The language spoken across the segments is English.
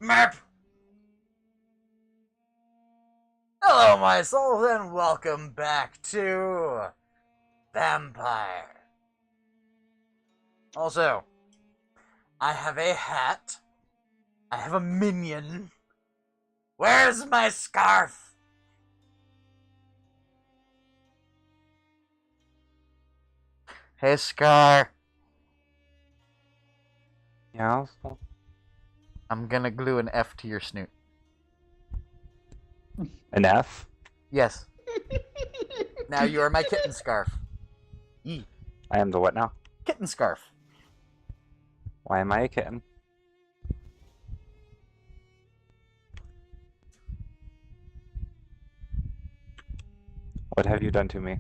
Map! Hello, my souls, and welcome back to Vampire. Also, I have a hat. I have a minion. Where's my scarf? Hey, Scar. Yeah. I'm gonna glue an F to your snoot. An F? Yes. Now you are my kitten scarf. Yee. I am the what now? Kitten scarf. Why am I a kitten? What have you done to me?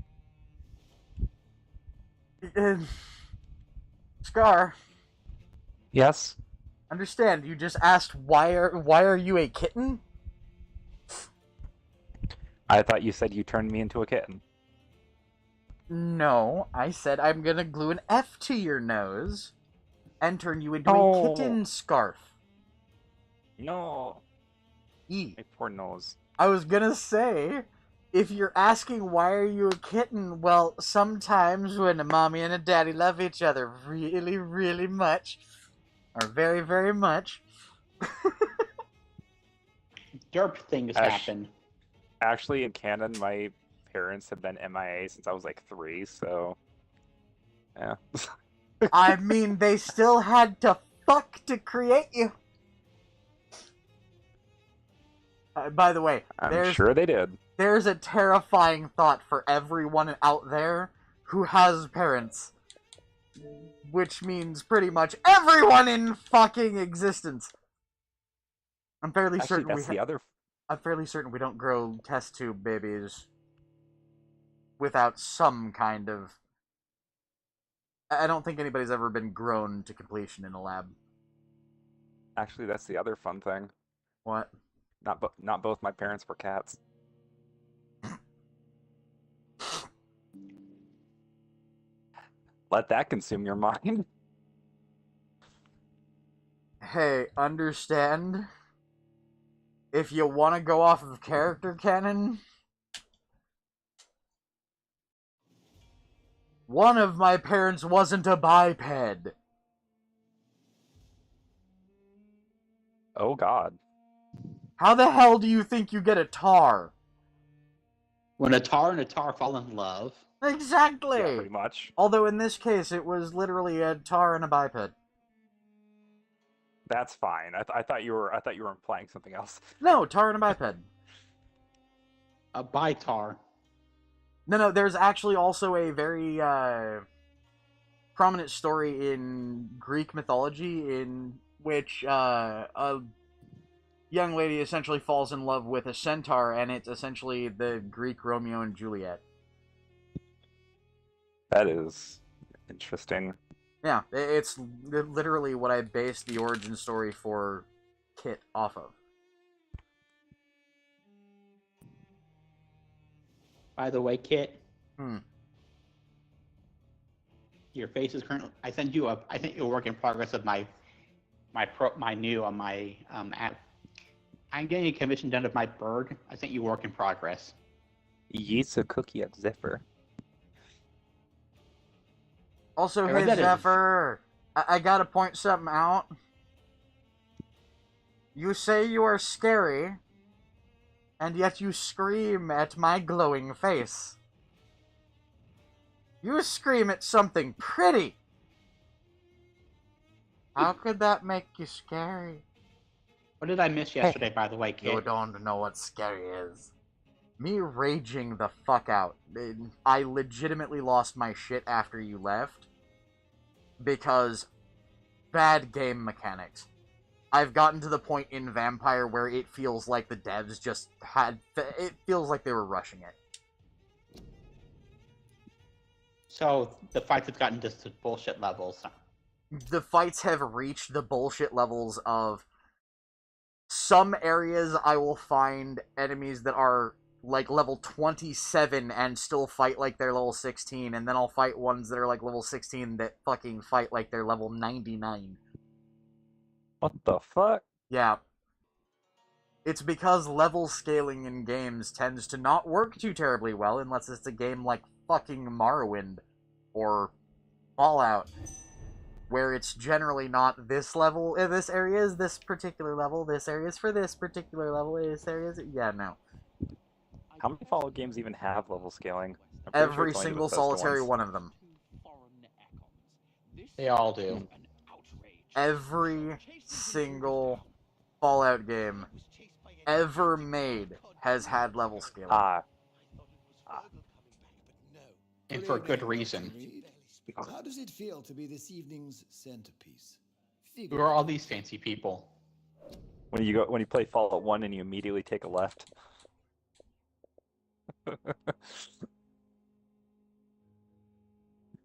Scar, Yes? understand, you just asked why are you a kitten? I thought you said you turned me into a kitten. No, I said I'm gonna glue an F to your nose and turn you into a Oh. kitten scarf. No. E. My poor nose. I was gonna say, if you're asking why are you a kitten, well, sometimes when a mommy and a daddy love each other really, really much, or very, very much, derp things happen. Actually, in canon, my parents have been MIA since I was like 3, so... Yeah. I mean, they still had to fuck to create you. By the way, I'm sure they did. There's a terrifying thought for everyone out there who has parents. Which means pretty much everyone in fucking existence. I'm fairly certain I'm fairly certain we don't grow test tube babies without some kind of... I don't think anybody's ever been grown to completion in a lab. Actually, that's the other fun thing. What? Not both my parents were cats. Let that consume your mind. Hey, understand? If you want to go off of character canon, one of my parents wasn't a biped. Oh god. How the hell do you think you get a tar? When a tar and a tar fall in love. Exactly! Yeah, pretty much. Although in this case, it was literally a tar and a biped. That's fine. I thought you were implying something else. No, tar and a biped. A bitar. No, there's actually also a very prominent story in Greek mythology in which a young lady essentially falls in love with a centaur, and it's essentially the Greek Romeo and Juliet. That is interesting. Yeah, it's literally what I based the origin story for Kit off of. By the way, Kit. Hmm. Your face is currently. I sent you a work in progress of my new on my app. I'm getting a commission done of my bird. I sent you work in progress. Yeet's a cookie at Zipper. Also, I read hey that as- Zephyr, I gotta point something out. You say you are scary, and yet you scream at my glowing face. You scream at something pretty. How could that make you scary? What did I miss yesterday, by the way, Kit? You don't know what scary is. Me raging the fuck out. I legitimately lost my shit after you left. Because bad game mechanics. I've gotten to the point in Vampire where it feels like the devs just had... It feels like they were rushing it. So the fights have gotten just to bullshit levels. The fights have reached the bullshit levels of... Some areas I will find enemies that are like level 27 and still fight like they're level 16, and then I'll fight ones that are like level 16 that fucking fight like they're level 99. What the fuck? Yeah. It's because level scaling in games tends to not work too terribly well unless it's a game like fucking Morrowind or Fallout, where it's generally not this level, this area is this particular level, this area is for this particular level, this area is... Yeah, no. How many Fallout games even have level scaling? I'm pretty sure Every it's only the single Bethesda solitary ones. one of them. They all do. Every single Fallout game ever made has had level scaling. Ah, And for good reason. How does it feel to be this evening's centerpiece? Who are all these fancy people? when you play Fallout 1 and you immediately take a left.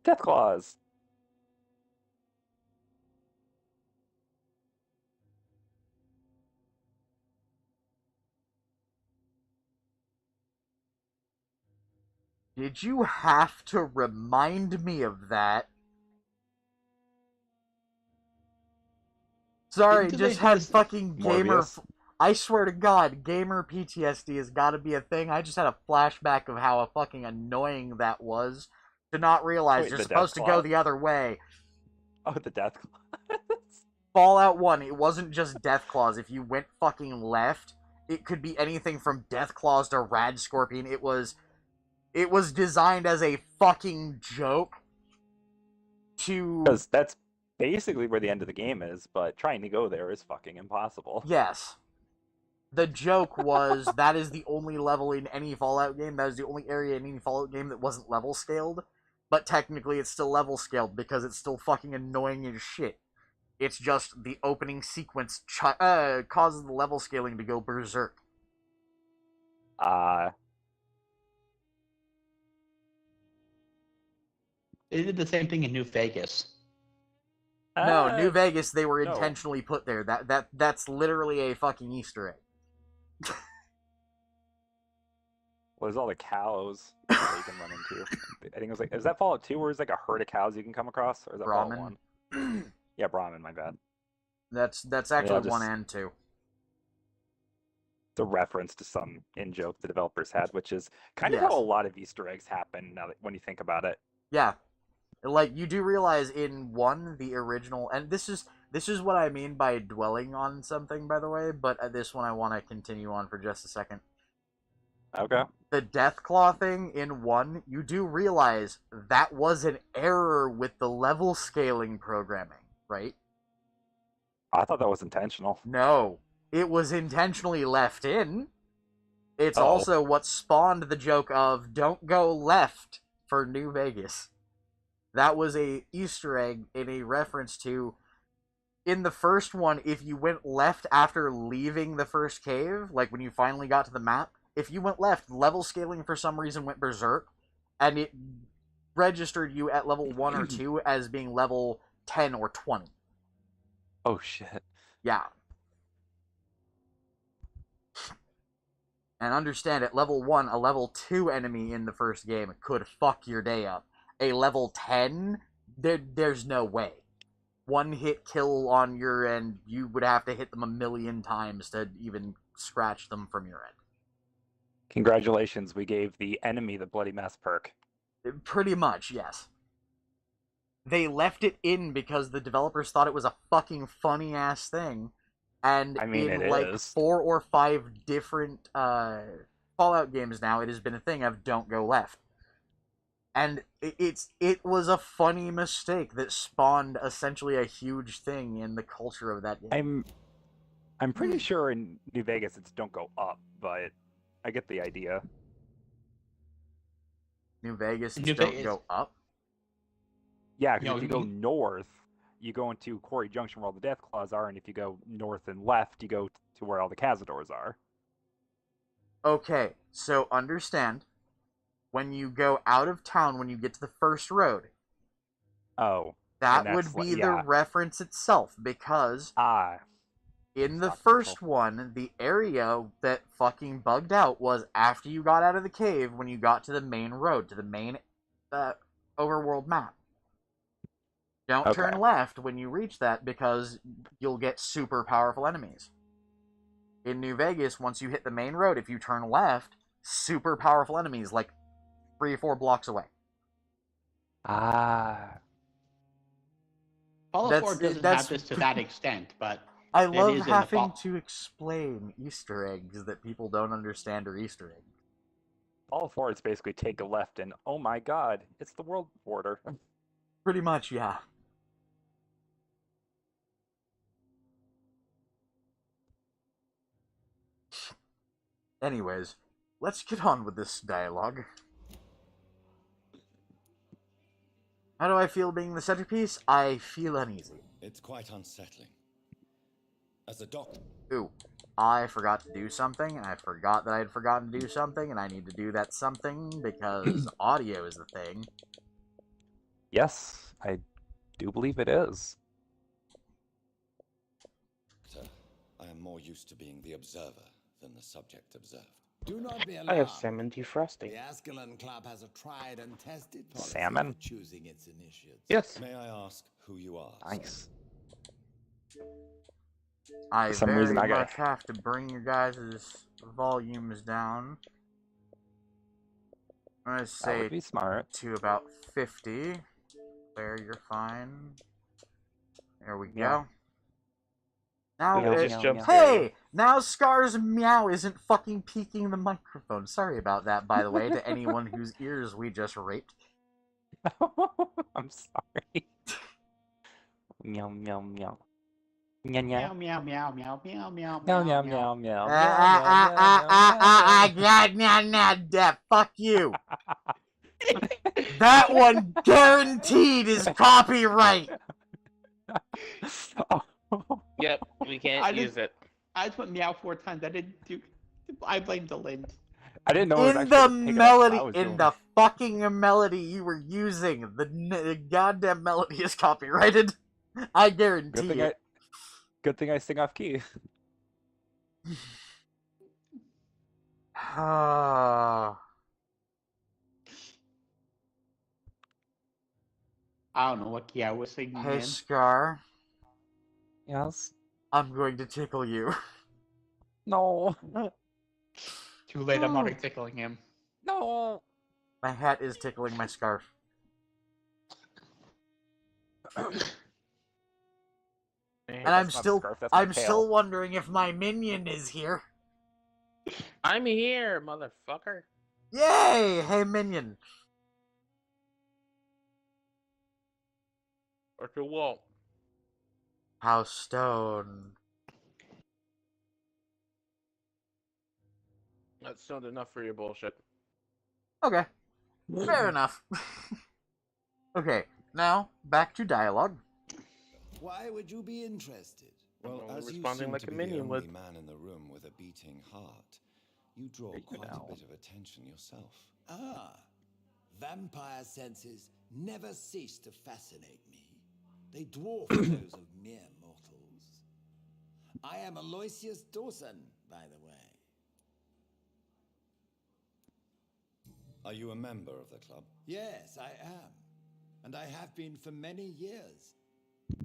Death Claws. Did you have to remind me of that? Sorry, Didn't they just do had this- fucking gamer... Morbius? I swear to God, gamer PTSD has got to be a thing. I just had a flashback of how fucking annoying that was to not realize Wait, you're the supposed to Death go Claw? the other way. Oh, the Death Claws. Fallout 1, it wasn't just Death Claws. If you went fucking left, it could be anything from Death Claws to Rad Scorpion. It was designed as a fucking joke to... Because that's basically where the end of the game is, but trying to go there is fucking impossible. Yes. The joke was that is the only level in any Fallout game, that is the only area in any Fallout game that wasn't level scaled. But technically it's still level scaled because it's still fucking annoying as shit. It's just the opening sequence causes the level scaling to go berserk. They did the same thing in New Vegas. No, New Vegas, they were no. intentionally put there. That's literally a fucking Easter egg. Well, there's all the cows that you can run into. I think it was like, is that Fallout 2 where there's like a herd of cows you can come across? Or is that Brahmin. Fallout 1? Yeah, Brahmin, my bad. That's actually just- 1 and 2. It's a reference to some in-joke the developers had, which is kind of Yes. how a lot of Easter eggs happen now that when you think about it. Yeah. Like, you do realize in 1, the original, and this is what I mean by dwelling on something, by the way, but this one I want to continue on for just a second. Okay. The Deathclaw thing in 1, you do realize that was an error with the level scaling programming, right? I thought that was intentional. No. It was intentionally left in. It's Oh. also what spawned the joke of don't go left for New Vegas. That was a Easter egg in a reference to, in the first one, if you went left after leaving the first cave, like when you finally got to the map, if you went left, level scaling for some reason went berserk, and it registered you at level 1 or 2 as being level 10 or 20. Oh, shit. Yeah. And understand, at level 1, a level 2 enemy in the first game could fuck your day up. A level 10, there's no way. One hit kill on your end, you would have to hit them 1,000,000 times to even scratch them from your end. Congratulations, we gave the enemy the Bloody Mess perk. Pretty much, yes. They left it in because the developers thought it was a fucking funny-ass thing. And I mean, in it like is. 4 or 5 different Fallout games now, it has been a thing of don't go left. And it was a funny mistake that spawned essentially a huge thing in the culture of that game. I'm pretty sure in New Vegas it's don't go up, but I get the idea. New Vegas, New don't Vegas- go up. Yeah, because You know, if you go north, you go into Quarry Junction where all the Death Claws are, and if you go north and left, you go to where all the Cazadors are. Okay, so understand, when you go out of town, when you get to the first road, Oh. that And would that's be like- the yeah. reference itself, because in the Not first careful. one, the area that fucking bugged out was after you got out of the cave, when you got to the main road, to the main overworld map. Don't turn Okay. left when you reach that, because you'll get super powerful enemies. In New Vegas, once you hit the main road, if you turn left, super powerful enemies like 3 or 4 blocks away. Ah. Fallout 4 doesn't have this to that extent, but I it love is in the having to explain Easter eggs that people don't understand are Easter eggs. All four, it's basically take a left and, oh my god, it's the world border. Pretty much, yeah. Anyways, let's get on with this dialogue. How do I feel being the centerpiece? I feel uneasy. It's quite unsettling. As a doctor, Ooh, I forgot to do something, and I forgot that I had forgotten to do something, and I need to do that something because audio is the thing. Yes, I do believe it is. I am more used to being the observer than the subject observed. Do not be alarmed. I have salmon defrosting. The Ascalon Club has a tried and tested policy Salmon? for choosing its initiates. Yes. May I ask who you are? Nice. I For some very reason, I much gotta- have to bring your guys' volumes down. I'm gonna That say would be smart. to about 50. There, you're fine. There we Yeah. go. Now, He'll it- just jump scare you. hey! Now Scar's meow isn't fucking peeking the microphone. Sorry about that, by the way, to anyone whose ears we just raped. I'm sorry. Meow meow meow. Meow meow meow. meow meow meow meow Meow meow meow meow. Fuck you. That one guaranteed is copyright. Yep, we can't I use it. I just went meow 4 times. I didn't do. I blame the lint. I didn't know it was In actually the gonna pick it up melody, while I was in doing the it. fucking melody you were using, the goddamn melody is copyrighted. I guarantee it. Good thing I sing off key. I don't know what key I was singing Hey, in. Scar, Yes. I'm going to tickle you. No. Too late. I'm already tickling him. No. My hat is tickling my scarf. And I'm That's not a still, scarf, that's my I'm tail. still wondering if my minion is here. I'm here, motherfucker. Yay! Hey, minion. Or to what? House Stone. That's not enough for your bullshit. Okay, fair enough. Okay, now back to dialogue. Why would you be interested? Well, I'm as you responding seem like to a be minion the only would. man in the room with a beating heart, you draw You quite know. a bit of attention yourself. Ah, vampire senses never cease to fascinate me. They dwarf those of mere mortals. I am Aloysius Dawson, by the way. Are you a member of the club? Yes, I am. And I have been for many years.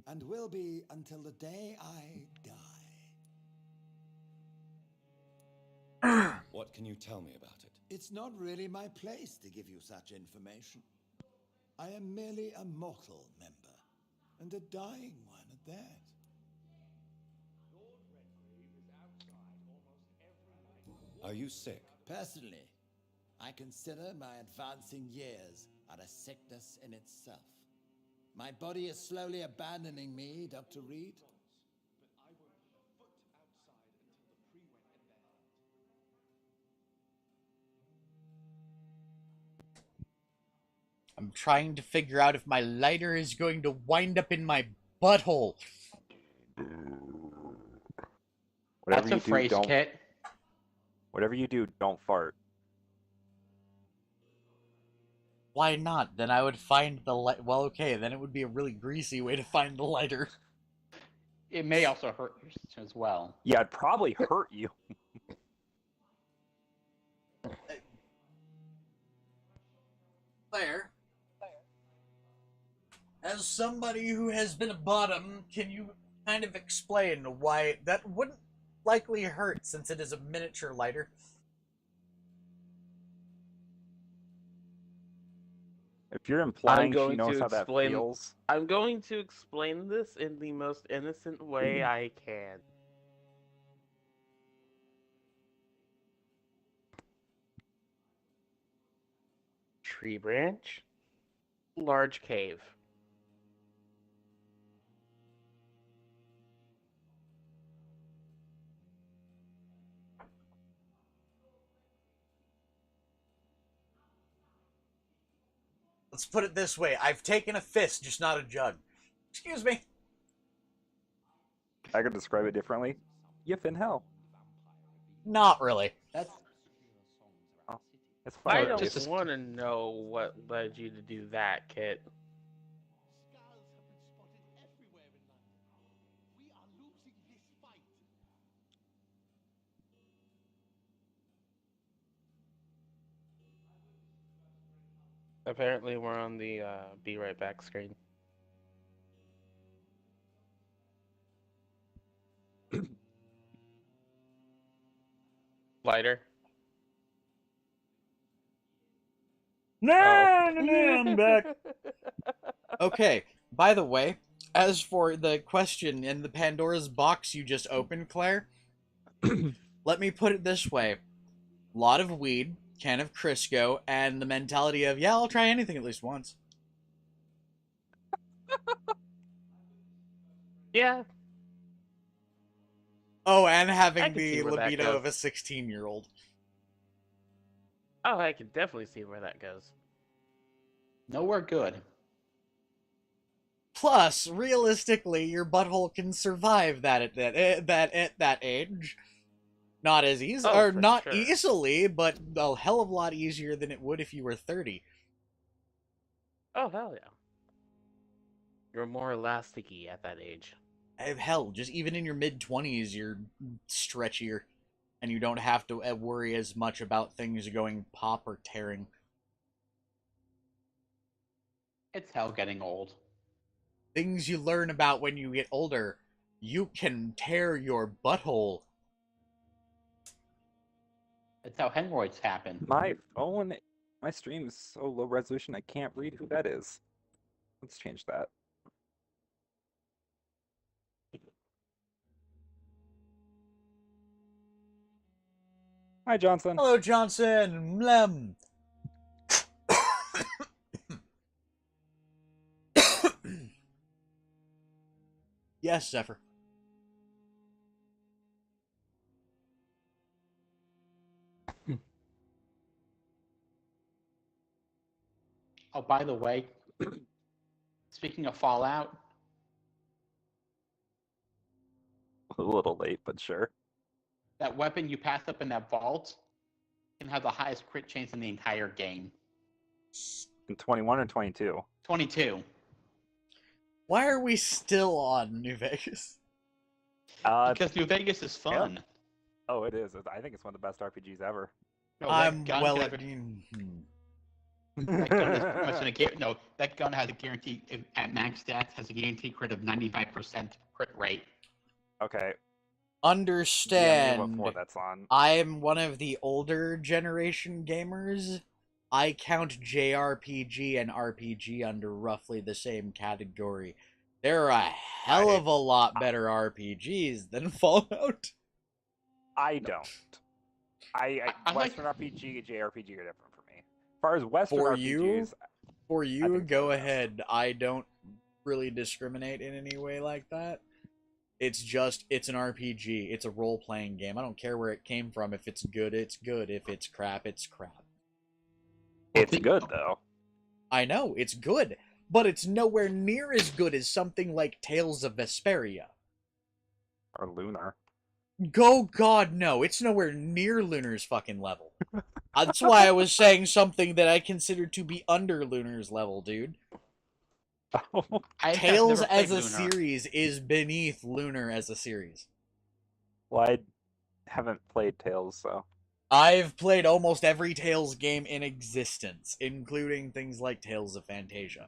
And will be until the day I die. What can you tell me about it? It's not really my place to give you such information. I am merely a mortal member, and a dying one at that. Are you sick? Personally, I consider my advancing years are a sickness in itself. My body is slowly abandoning me, Dr. Reed. I'm trying to figure out if my lighter is going to wind up in my butthole. Whatever That's you a phrase, do, don't. Kit. Whatever you do, don't fart. Why not? Then I would find the light. Well, okay, then it would be a really greasy way to find the lighter. It may also hurt you as well. Yeah, it'd probably hurt you. Claire, as somebody who has been a bottom, can you kind of explain why that wouldn't likely hurt since it is a miniature lighter. If you're implying she going knows to how that explain- feels, I'm going to explain this in the most innocent way I can. Tree branch, large cave. Let's put it this way. I've taken a fist, just not a jug. Excuse me. I could describe it differently. Yif in hell. Not really. That's Oh, it's I fine. don't just a- want to know what led you to do that, Kit. Scars have been spotted everywhere in London. We are losing this fight. Apparently, we're on the be right back screen. Lighter. No, Oh. I'm back. Okay, by the way, as for the question in the Pandora's box you just opened, Claire, let me put it this way. Lot of weed, can of Crisco, and the mentality of, yeah, I'll try anything at least once. Yeah. Oh, and I having can see the where that libido of a goes. 16-year-old. Oh, I can definitely see where that goes. nowhere good. Plus, realistically, your butthole can survive that at that age. Not as easy, Oh, or for not sure. easily, but a hell of a lot easier than it would if you were 30. Oh, hell yeah. You're more elasticy at that age. Hell, just even in your mid-20s, you're stretchier, and you don't have to worry as much about things going pop or tearing. It's hell getting old. Things you learn about when you get older. You can tear your butthole. It's how hemorrhoids happen. My phone, my stream is so low resolution I can't read who that is. Let's change that. Hi, Johnson. Hello, Johnson. Mlem. Yes, Zephyr. Oh, by the way, speaking of Fallout, A little late, but sure. that weapon you passed up in that vault can have the highest crit chance in the entire game. In 21 or 22? 22. Why are we still on New Vegas? Because New Vegas is fun. Oh, it is. I think it's one of the best RPGs ever. No, I'm that gun well has at... that gun is pretty much no, that gun has a guarantee at max stats has a guaranteed crit of 95% crit rate. Okay. Understand. Before that's on. I'm one of the older generation gamers. I count JRPG and RPG under roughly the same category. There are a hell of a lot better RPGs than Fallout. I don't. I like- Western RPG and JRPG are different for me. As far as Western For RPGs, you? For you, think go they're the best. ahead. I don't really discriminate in any way like that. It's just, it's an RPG. It's a role-playing game. I don't care where it came from. If it's good, it's good. If it's crap, it's crap. it's good though. I know, it's good. But it's nowhere near as good as something like Tales of Vesperia. Or Lunar. Go God, no. It's nowhere near Lunar's fucking level. That's why I was saying something that I consider to be under Lunar's level, dude. I have Tales never played as a Lunar. series is beneath Lunar as a series. Well, I haven't played Tales, so. I've played almost every Tales game in existence, including things like Tales of Fantasia.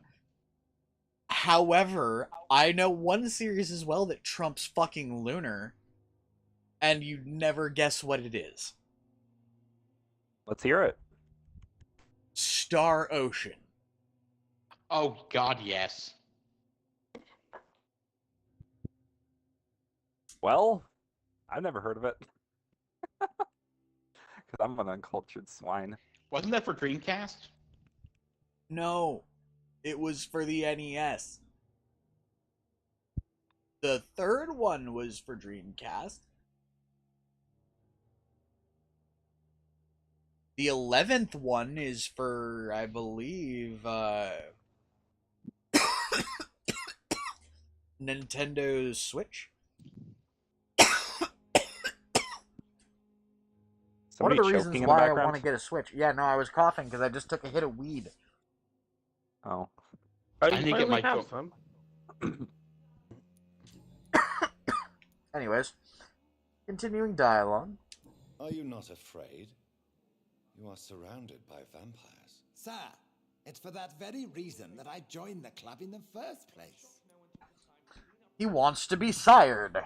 However, I know one series as well that trumps fucking Lunar, and you'd never guess what it is. Let's hear it. Star Ocean. Oh God, yes. Well, I've never heard of it. Because I'm an uncultured swine. Wasn't that for Dreamcast? No, it was for the NES. The third one was for Dreamcast. The 11th one is for, I believe, Nintendo Switch. One of Somebody the choking reasons in the why I background? want to get a Switch. Yeah, no, I was coughing because I just took a hit of weed. Oh. Oh, I you need to get finally my have joke. some. Anyways, continuing dialogue. Are you not afraid? You are surrounded by vampires. Sir, it's for that very reason that I joined the club in the first place. He wants to be sired.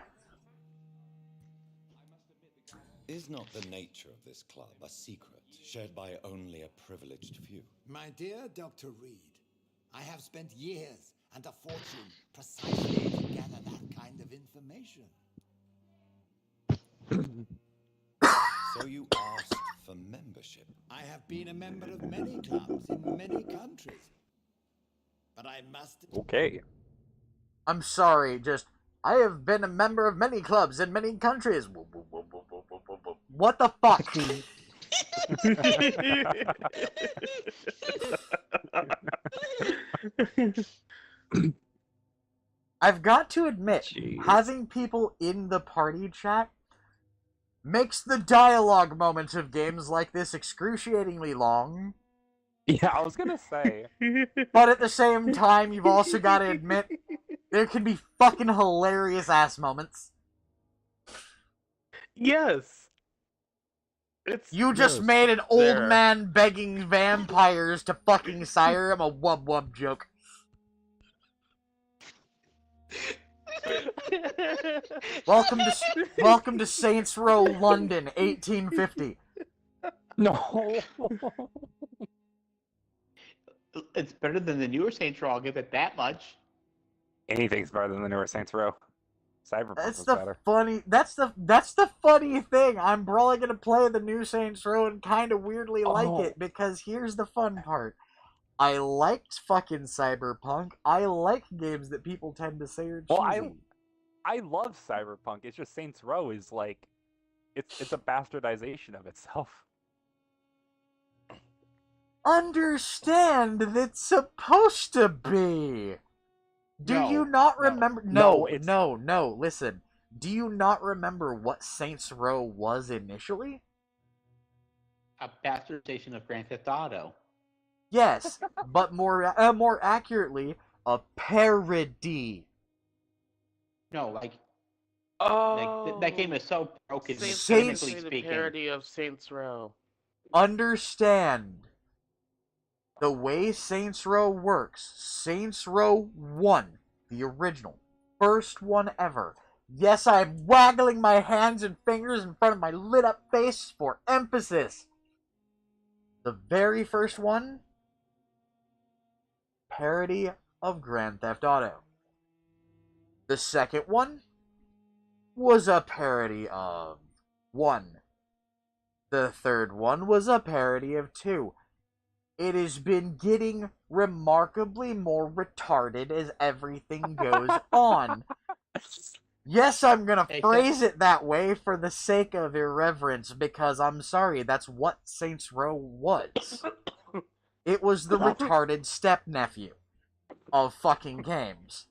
Is not the nature of this club a secret shared by only a privileged few? My dear Dr. Reed, I have spent years and a fortune precisely to gather that kind of information. So you asked for membership. I have been a member of many clubs in many countries. But I must... Okay. I'm sorry, I have been a member of many clubs in many countries. What the fuck? I've got to admit, Jeez. having people in the party chat makes the dialogue moments of games like this excruciatingly long. Yeah, I was gonna say. But at the same time, you've also got to admit, there can be fucking hilarious ass moments. Yes. You just No, made an old there. man begging vampires to fucking sire him a wub wub joke. Welcome to Saints Row, London, 1850. No. It's better than the newer Saints Row. I'll give it that much. Anything's better than the newer Saints Row. Cyberpunk That's was the better. funny. That's the funny thing. I'm probably gonna play the new Saints Row and kind of weirdly like it because here's the fun part. I liked fucking Cyberpunk. I like games that people tend to say are cheesy. Well, I love Cyberpunk. It's just Saints Row is like, it's a bastardization of itself. Understand that it's supposed to be. Do No, you not no. remember? No, No, listen. Do you not remember what Saints Row was initially? A bastardization of Grand Theft Auto. Yes, but more accurately, a parody. No, like Oh, that game is so broken, Saints Saints- mechanically made a speaking. parody of Saints Row. Understand. The way Saints Row works, Saints Row 1, the original, first one ever. Yes, I'm waggling my hands and fingers in front of my lit up face for emphasis. The very first one, parody of Grand Theft Auto. The second one was a parody of 1. The third one was a parody of 2. It has been getting remarkably more retarded as everything goes on. Yes, I'm gonna phrase it that way for the sake of irreverence, because I'm sorry, that's what Saints Row was. It was the retarded stepnephew of fucking games.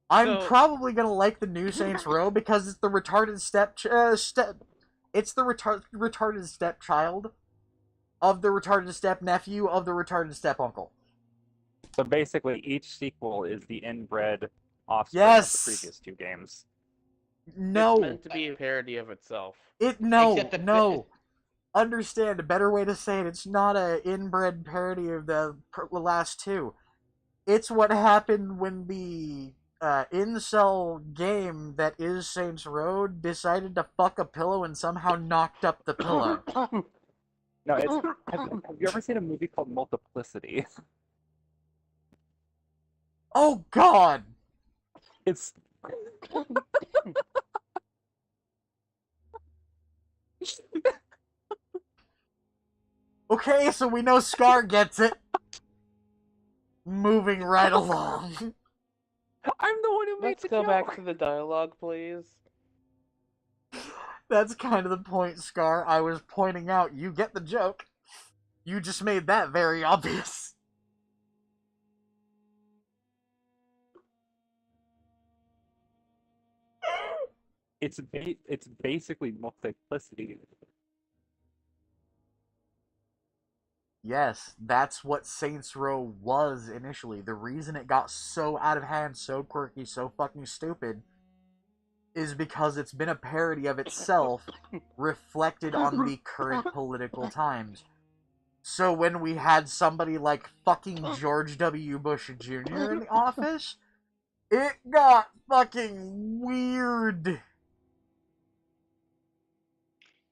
I'm So- probably gonna like the new Saints Row because it's the retarded it's the retarded stepchild of the retarded stepnephew of the retarded stepuncle. So basically, each sequel is the inbred offspring Yes! of the previous 2 games. No, It's meant to be a parody of itself. Except the no. Understand, a better way to say it, it's not a inbred parody of the last 2. It's what happened when the incel game that is Saints Row decided to fuck a pillow and somehow knocked up the pillow. No, it's. Have you ever seen a movie called Multiplicity? Oh God! It's. Okay, so we know Scar gets it. Moving right along. I'm the one who made Let's the go joke. back to the dialogue, please. That's kind of the point, Scar. I was pointing out you get the joke. You just made that very obvious. It's basically multiplicity. Yes, that's what Saints Row was initially. The reason it got so out of hand, so quirky, so fucking stupid is because it's been a parody of itself reflected on the current political times. So when we had somebody like fucking George W. Bush Jr. in the office, it got fucking weird.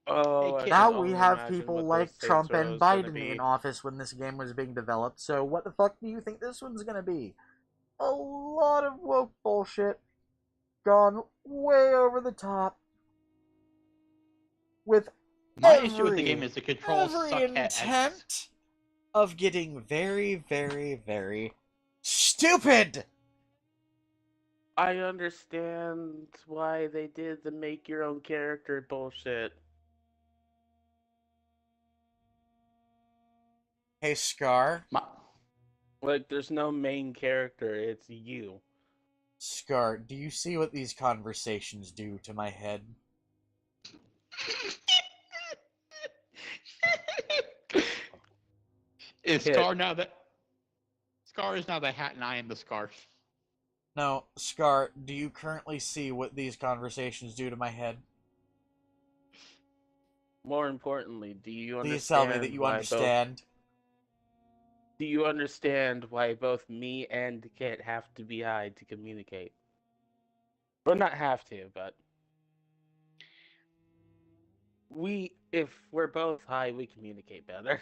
Oh, I Now can we only have imagine people what like those Trump Saints Row and is gonna Biden be. in office when this game was being developed. So what the fuck do you think this one's gonna be? A lot of woke bullshit gone way over the top with My issue with the game is the controls every suck at intent of getting very, very, very stupid. I understand why they did the make your own character bullshit. Hey, Scar. Like, there's no main character, it's you. Scar, do you see what these conversations do to my head? Is Kit. Scar now that Scar is now the hat and I am the scarf. No, Scar, do you currently see what these conversations do to my head? More importantly, do you Please tell understand me that you why understand. do you understand why both me and Kit have to be high to communicate? Well, not have to, but if we're both high, we communicate better.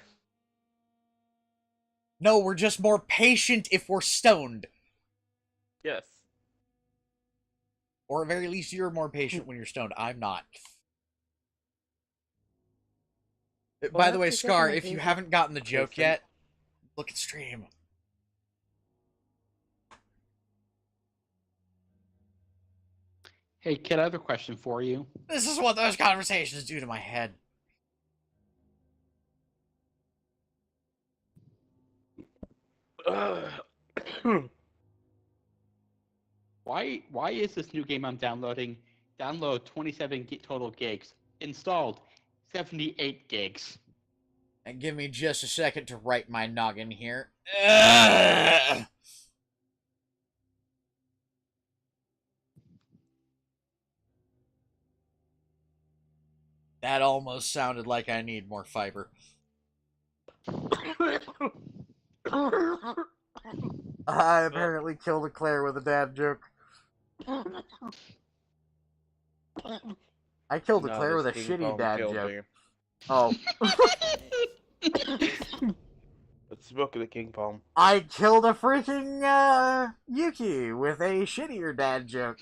No, we're just more patient if we're stoned. Yes. Or at very least, you're more patient when you're stoned. I'm not. By the way, that's Scar, because I if you hate haven't gotten the joke Listen. yet, look at stream. Hey, kid, I have a question for you. This is what those conversations do to my head. Why is this new game I'm downloading? Download 27 total gigs. Installed 78 gigs. And give me just a second to write my noggin here. Ugh! That almost sounded like I need more fiber. I apparently killed a Claire with a dad joke. I killed a No, Claire with a this King shitty Kong dad killed joke. me. Oh. Let's smoke the King Kong. I killed a freaking Yuki with a shittier dad joke.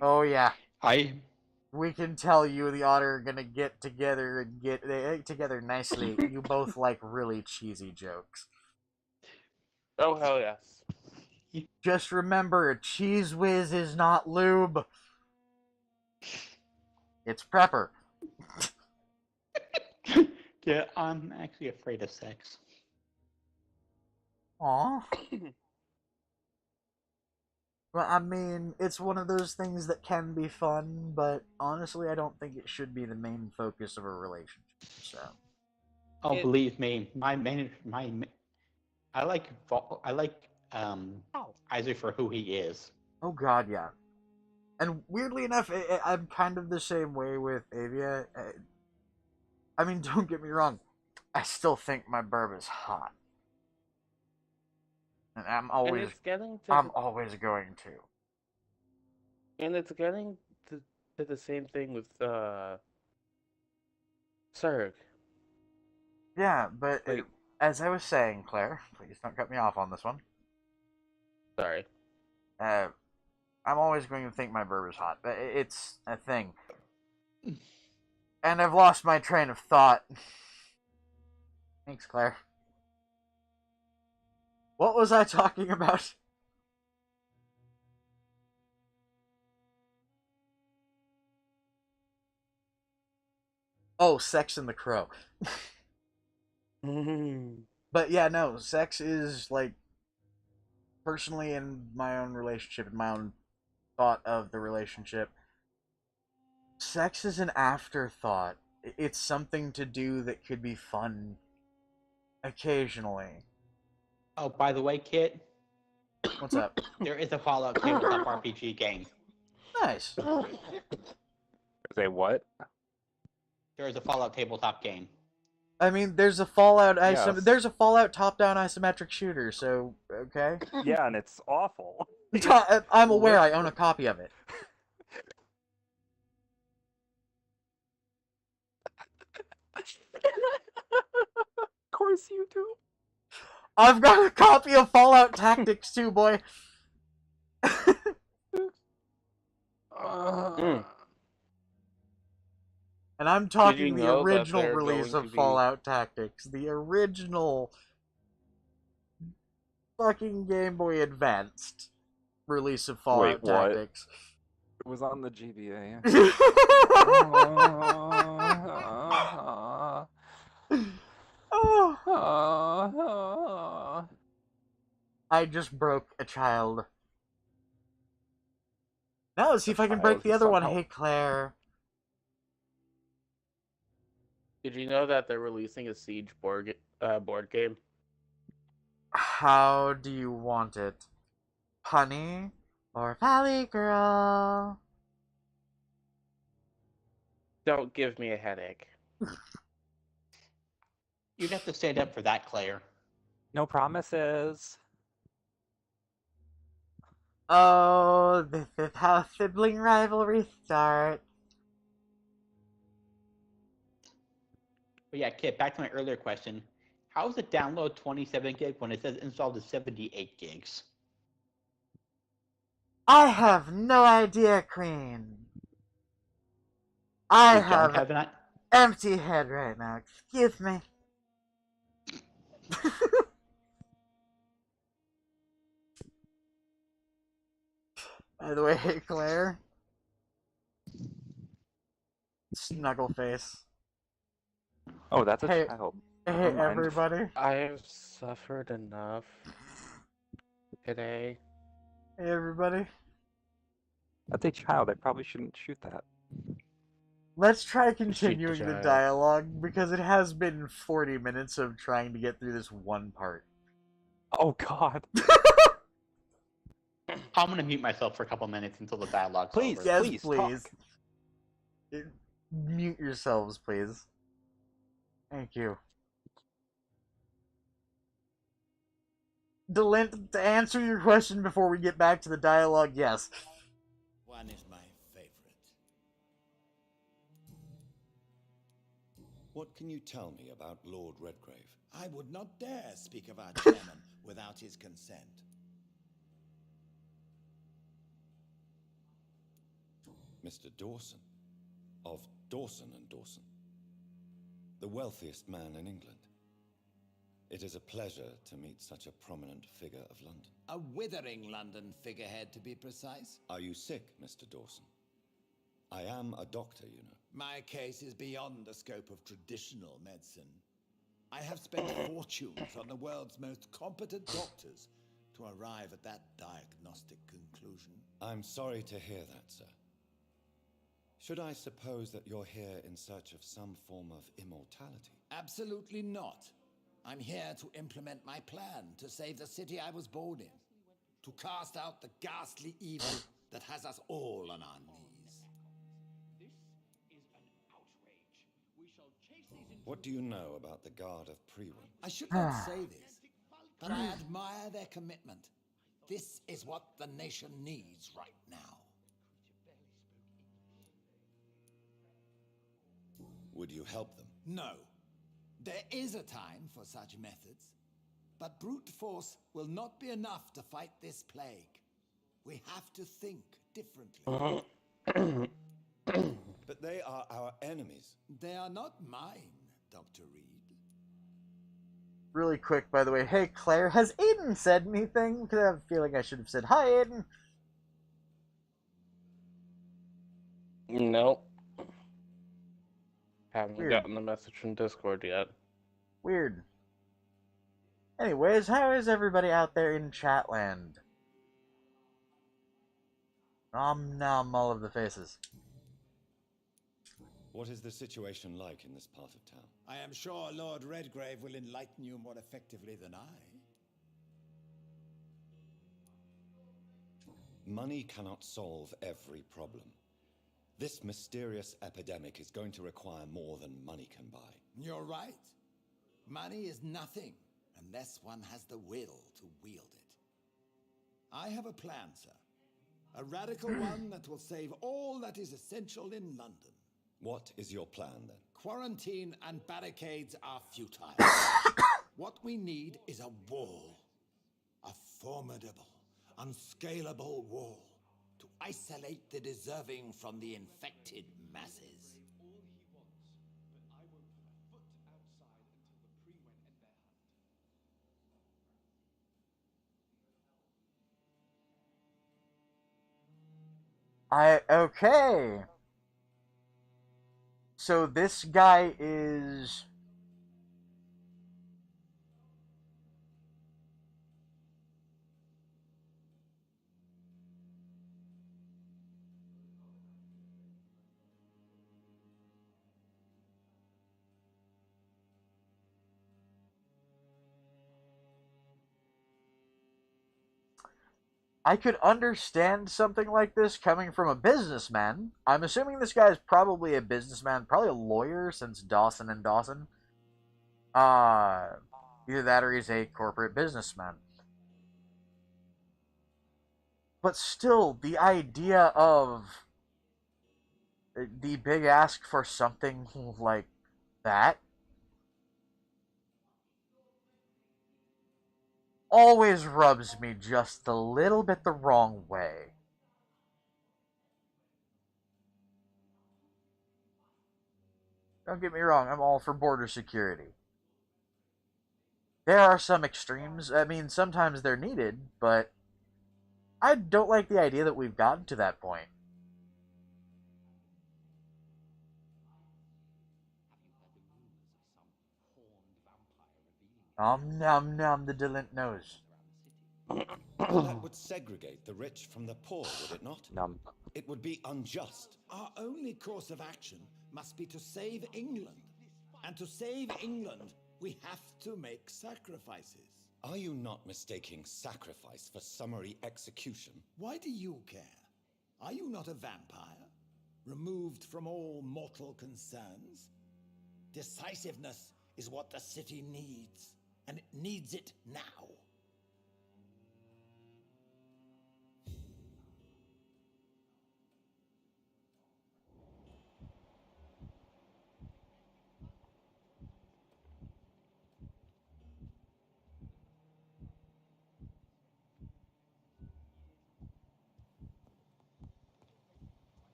Oh yeah. We can tell you and the Otter are gonna get together and get together nicely. You both like really cheesy jokes. Oh, hell yes. Just remember, Cheese Whiz is not lube. It's prepper. Yeah, I'm actually afraid of sex. Aw. Well, I mean, it's one of those things that can be fun, but honestly, I don't think it should be the main focus of a relationship. So, Oh, believe me, I like Isaac for who he is. oh god, yeah. And weirdly enough, I'm kind of the same way with Avia. I mean, don't get me wrong, I still think my burb is hot. And And it's getting to I'm always going to. and it's getting to the same thing with Zerg. Yeah, but Like, as I was saying, Claire, please don't cut me off on this one. sorry. Uh, I'm always going to think my burp is hot. It's a thing. And I've lost my train of thought. Thanks, Claire. What was I talking about? Oh, Sex and the Crow. But yeah, no, sex is like personally in my own relationship, in my own thought of the relationship, sex is an afterthought. It's something to do that could be fun occasionally. Oh, by the way, Kit, What's up? there is a Fallout tabletop RPG game. Nice. Say what? There is a Fallout tabletop game. I mean, there's a Fallout Yes. there's a Fallout top-down isometric shooter, so okay. Yeah, and it's awful. I'm aware I own a copy of it. Of course you do. I've got a copy of Fallout Tactics too, boy. And I'm talking the know that original they're release going of to be- Fallout Tactics. The original fucking Game Boy Advanced release of Fallout Wait, what? Tactics. It was on the GBA. Oh, I just broke a child. Now let's see if I can break child the other one. somehow- Hey, Claire. Did you know that they're releasing a Siege board game? How do you want it? Punny or Valley Girl? Don't give me a headache. You'd have to stand up for that, Claire. No promises. Oh, this is how sibling rivalry starts. But yeah, Kit, back to my earlier question. How does it download 27 gig when it says installed is 78 gigs? I have no idea, Queen. I You don't have have an empty head right now. Excuse me. By the way, hey Claire. Snuggle face. Oh, that's a Hey. child. Hey Never mind. everybody. I have suffered enough today. Hey everybody. That's a child. I probably shouldn't shoot that. Let's try the continuing the child. dialogue because it has been 40 minutes of trying to get through this one part. Oh God. I'm gonna mute myself for a couple minutes until the dialogue's Please. over. Yes, Please, please. talk. Mute yourselves, please. Thank you. Delint, to answer your question before we get back to the dialogue, yes. One is my favorite. What can you tell me about Lord Redgrave? I would not dare speak of our chairman without his consent. Mr. Dawson, of Dawson and Dawson, the wealthiest man in England. It is a pleasure to meet such a prominent figure of London. A withering London figurehead, to be precise. Are you sick, Mr. Dawson? I am a doctor, you know. My case is beyond the scope of traditional medicine. I have spent fortunes on the world's most competent doctors to arrive at that diagnostic conclusion. I'm sorry to hear that, sir. Should I suppose that you're here in search of some form of immortality? Absolutely not. I'm here to implement my plan to save the city I was born in, to cast out the ghastly evil that has us all on our knees. This is an outrage. We shall chase these What do you know about the Guard of Prewin? I should not say this, but I admire their commitment. This is what the nation needs right now. Would you help them? No. There is a time for such methods. But brute force will not be enough to fight this plague. We have to think differently. But they are our enemies. They are not mine, Dr. Reed. Really quick, by the way. Hey, Claire, has Aiden said anything? Because I have a feeling I should have said, hi, Aiden. Nope. Haven't Weird. gotten the message from Discord yet. Weird. Anyways, how is everybody out there in Chatland? Nom nom all of the faces. What is the situation like in this part of town? I am sure Lord Redgrave will enlighten you more effectively than I. Money cannot solve every problem. This mysterious epidemic is going to require more than money can buy. You're right. Money is nothing unless one has the will to wield it. I have a plan, sir. A radical one that will save all that is essential in London. What is your plan, then? Quarantine and barricades are futile. What we need is a wall. A formidable, unscalable wall to isolate the deserving from the infected masses. Okay. So this guy is... I could understand something like this coming from a businessman. I'm assuming this guy is probably a businessman, probably a lawyer, since Dawson and Dawson. Either that or he's a corporate businessman. But still, the idea of the big ask for something like that always rubs me just a little bit the wrong way. Don't get me wrong, I'm all for border security. There are some extremes. I mean, sometimes they're needed, but I don't like the idea that we've gotten to that point. Nom nom, the Dillant knows. That would segregate the rich from the poor, would it not? Num. It would be unjust. Our only course of action must be to save England. And to save England, we have to make sacrifices. Are you not mistaking sacrifice for summary execution? Why do you care? Are you not a vampire? Removed from all mortal concerns? Decisiveness is what the city needs, and it needs it now.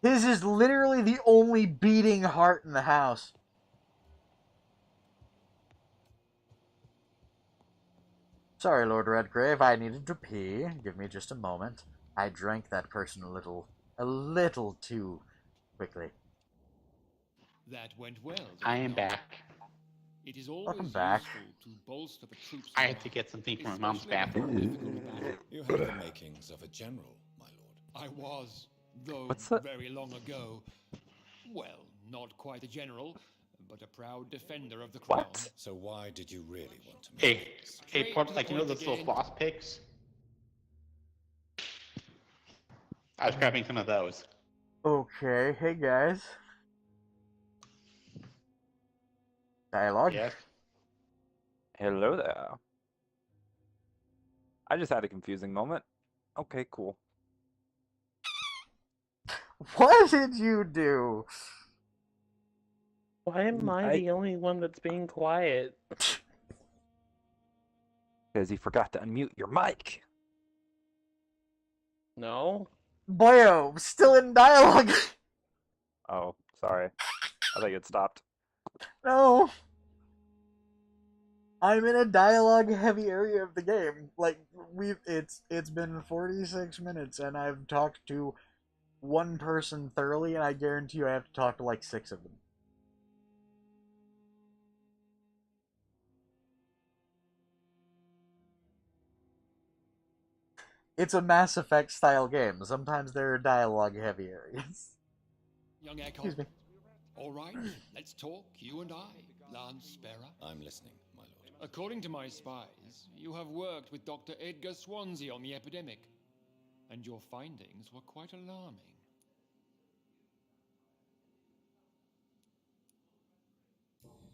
His is literally the only beating heart in the house. Sorry, Lord Redgrave, I needed to pee. Give me just a moment. I drank that person a little too quickly. That went well. I am back. It is always Welcome back. useful to bolster the troops. I had to get something from my mom's especially after a bathroom. difficult battle. You have the makings of a general, my lord. I was, though What's that? very long ago. Well, not quite a general, but a proud defender of the crown. What? So why did you really want to Hey, Straight Port, to the like, you know point those little again. floss picks? I was grabbing some of those. Okay, hey guys. Dialogue? Yes. Hello there. I just had a confusing moment. Okay, cool. What did you do? Why am I the only one that's being quiet? Because you forgot to unmute your mic. No? Boyo, still in dialogue. Oh, sorry. I thought you had stopped. No. I'm in a dialogue heavy area of the game. Like it's been 46 minutes and I've talked to one person thoroughly, and I guarantee you I have to talk to like 6 of them. It's a Mass Effect style game. Sometimes there are dialogue heavy areas. Young Excuse me. Echo. All right, let's talk, you and I, Lance Sparrow. I'm listening, my lord. According to my spies, you have worked with Dr. Edgar Swansea on the epidemic, and your findings were quite alarming.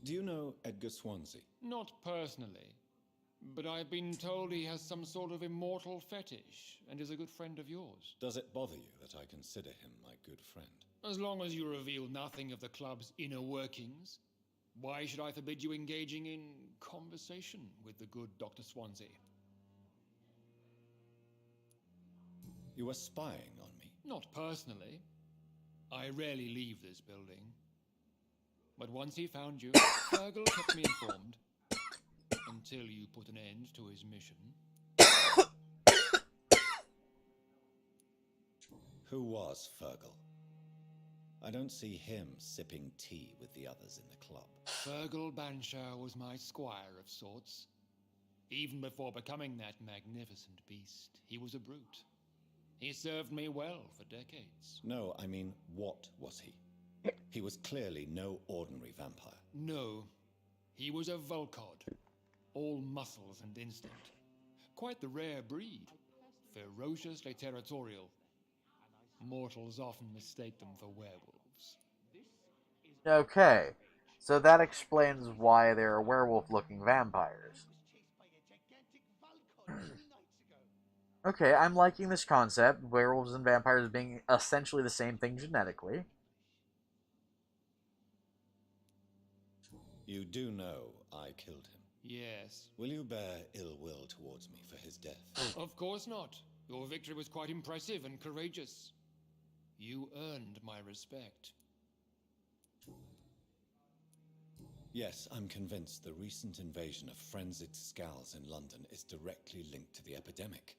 Do you know Edgar Swansea? Not personally, but I've been told he has some sort of immortal fetish and is a good friend of yours. Does it bother you that I consider him my good friend? As long as you reveal nothing of the club's inner workings, why should I forbid you engaging in conversation with the good Dr. Swansea? You were spying on me. Not personally. I rarely leave this building. But once he found you, Fergal kept me informed. Until you put an end to his mission. Who was Fergal? I don't see him sipping tea with the others in the club. Fergal Banshire was my squire of sorts. Even before becoming that magnificent beast, he was a brute. He served me well for decades. No, I mean, what was he? He was clearly no ordinary vampire. No, he was a Volcod. All muscles and instinct. Quite the rare breed. Ferociously territorial. Mortals often mistake them for werewolves. Okay, so that explains why there are werewolf-looking vampires. Okay, I'm liking this concept, werewolves and vampires being essentially the same thing genetically. You do know I killed him. Yes. Will you bear ill will towards me for his death? Of course not. Your victory was quite impressive and courageous. You earned my respect. Yes, I'm convinced the recent invasion of frenzied skulls in London is directly linked to the epidemic.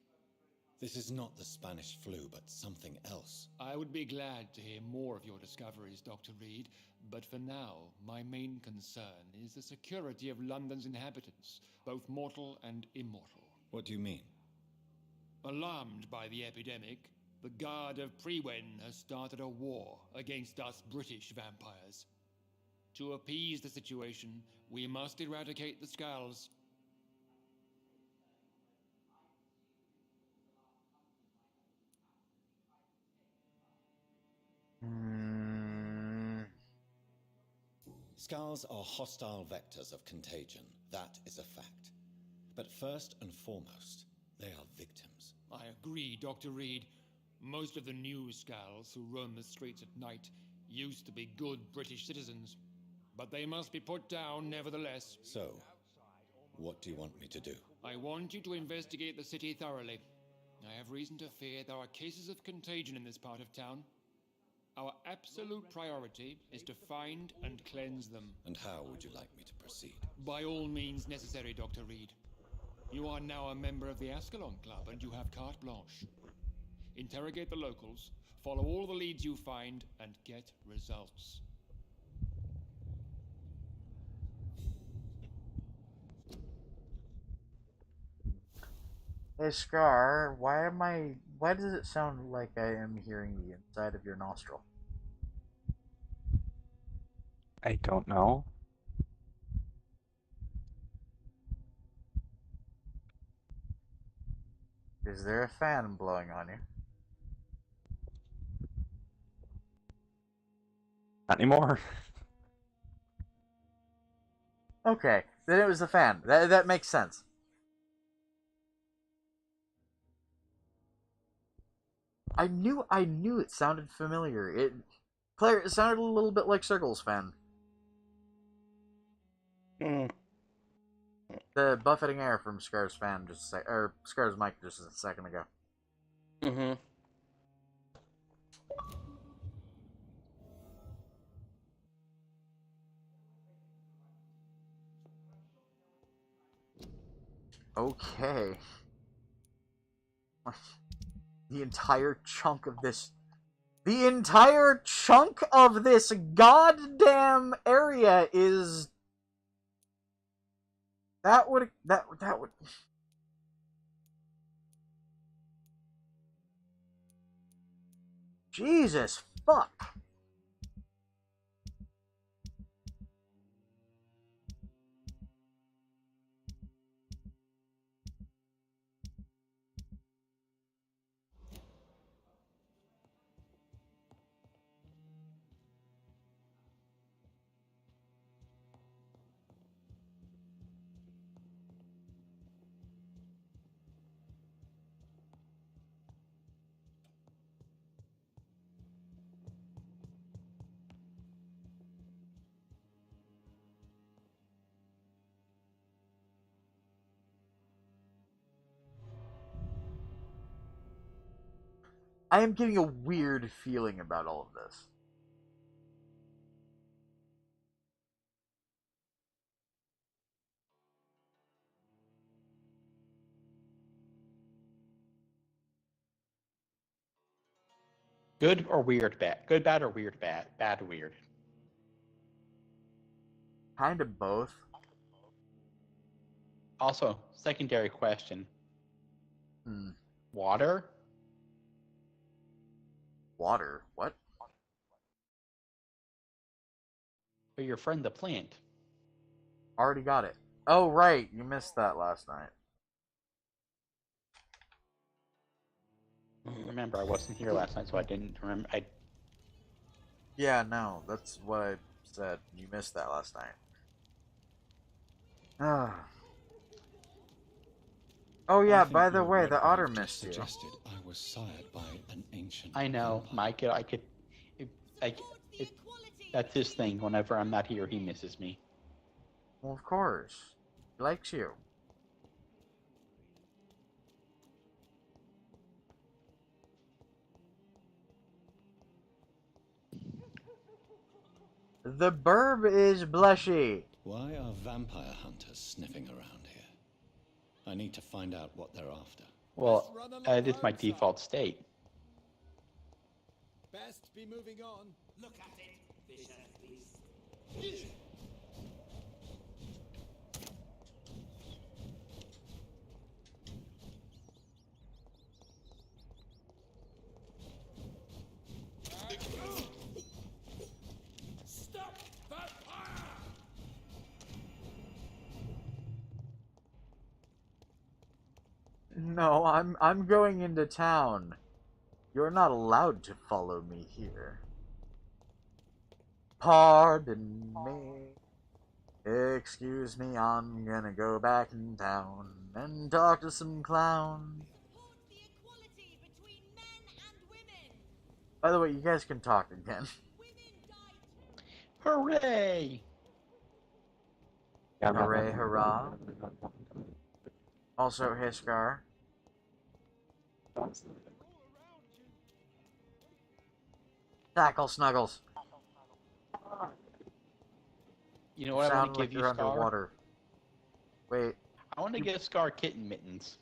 This is not the Spanish flu, but something else. I would be glad to hear more of your discoveries, Dr. Reed, but for now, my main concern is the security of London's inhabitants, both mortal and immortal. What do you mean? Alarmed by the epidemic, the Guard of Prewen has started a war against us British vampires. To appease the situation, we must eradicate the skulls. Skulls are hostile vectors of contagion. That is a fact. But first and foremost, they are victims. I agree, Dr. Reed. Most of the new skulls who roam the streets at night used to be good British citizens. But they must be put down nevertheless. So, what do you want me to do? I want you to investigate the city thoroughly. I have reason to fear there are cases of contagion in this part of town. Our absolute priority is to find and cleanse them. And how would you like me to proceed? By all means necessary, Dr. Reed. You are now a member of the Ascalon Club and you have carte blanche. Interrogate the locals, follow all the leads you find, and get results. Hey Scar, why does it sound like I am hearing the inside of your nostril? I don't know. Is there a fan blowing on you? Not anymore. Okay, then it was the fan. That makes sense. I knew it sounded familiar. Claire, it sounded a little bit like Circle's fan. Mm. The buffeting air from Scar's fan or Scar's mic just a second ago. Mm-hmm. Okay. The entire chunk of this goddamn area is that would Jesus fuck. I am getting a weird feeling about all of this. Good or weird, bad? Good, bad, or weird, bad? Bad, weird. Kind of both. Also, secondary question. Hmm. Water? Water? What? For your friend the plant. Already got it. Oh, right. You missed that last night. Remember, I wasn't here last night, so I didn't remember. Yeah, no. That's what I said. You missed that last night. Ah. Oh, yeah. By the way, the otter missed you. Suggested I was sired by an ancient I know, vampire. Mike. That's his thing. Whenever I'm not here, he misses me. Well, of course. He likes you. The burb is blushy. Why are vampire hunters sniffing around here? I need to find out what they're after. Well, it is my default state. Best be moving on. Look at it, vicious beast. Stop that fire! No, I'm going into town. You're not allowed to follow me here. Pardon me. Excuse me, I'm gonna go back in town and talk to some clowns. Support the equality between men and women. By the way, you guys can talk again. Women died. Hooray! Hooray, hurrah. Also, Hiskar. Tackle Snuggles. You know what I Sound want to like give you, you're Scar? underwater. Wait. I want to give Scar kitten mittens.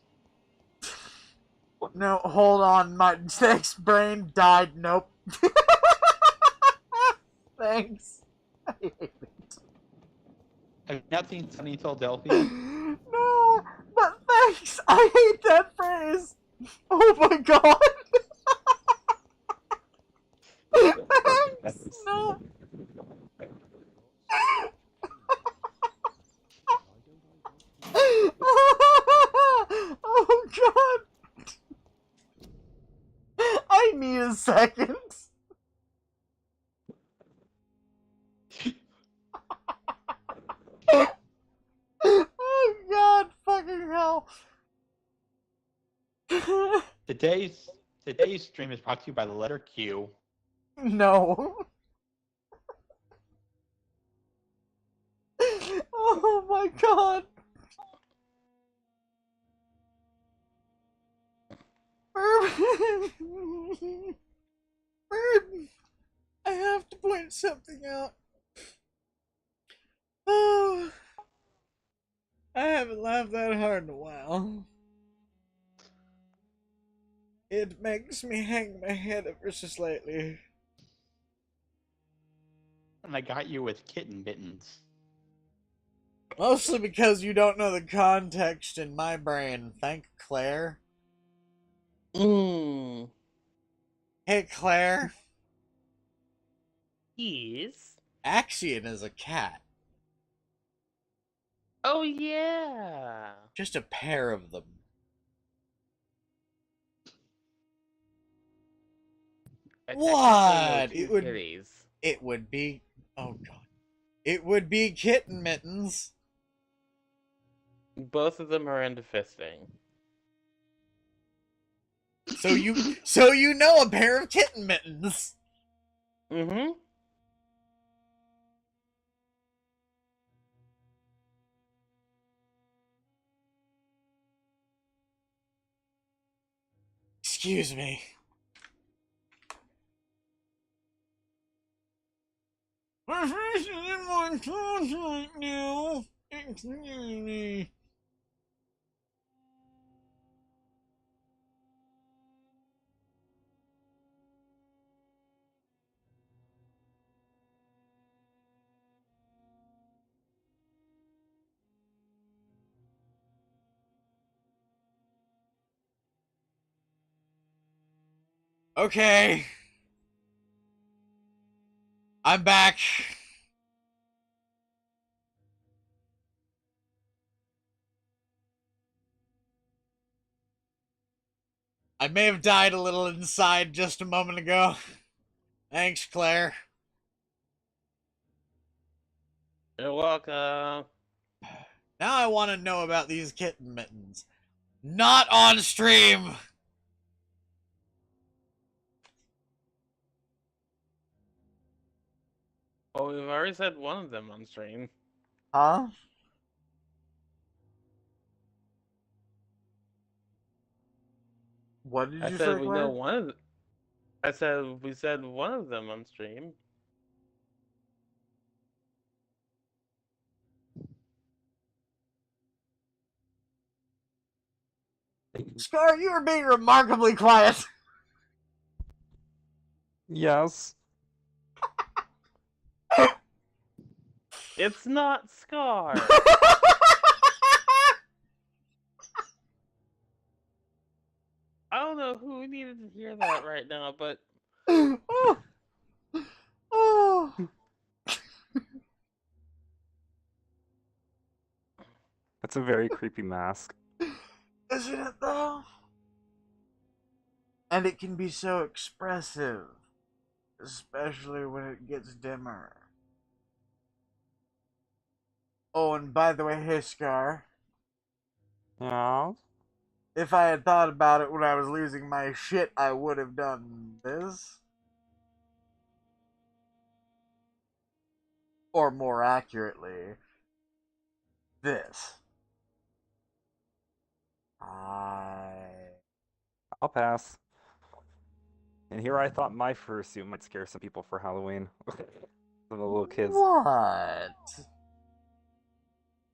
No, hold on. My next brain died. Nope. Thanks. I hate it. Have you not seen Sunny Philadelphia? No, but thanks. I hate that phrase. Oh my god. Thanks. No. Oh god. I need a second. Today's stream is brought to you by the letter Q. No. Oh my god. I have to point something out. Oh, I haven't laughed that hard in a while. It makes me hang my head ever so slightly. And I got you with kitten mittens. Mostly because you don't know the context in my brain. Thank Claire. Mmm. Hey, Claire. Yes. Axion is a cat. Oh yeah. Just a pair of them. I What? technically know two kitties. It would be. Oh god. It would be kitten mittens. Both of them are into fisting. So you know a pair of kitten mittens. Mm-hmm. Excuse me. Okay. I'm back. I may have died a little inside just a moment ago. Thanks, Claire. You're welcome. Now I want to know about these kitten mittens. Not on stream! Well, we've already said one of them on stream. Huh? What did I you said say, we Claire? know one of. I said we said one of them on stream. Scar, you are being remarkably quiet. Yes. It's not Scar. I don't know who needed to hear that right now, but Oh. That's a very creepy mask. Isn't it though? And it can be so expressive, especially when it gets dimmer. Oh, and by the way, hey Scar, Yeah. if I had thought about it when I was losing my shit, I would have done this. Or more accurately, this. I'll pass. And here I thought my fursuit might scare some people for Halloween. The little kids. What?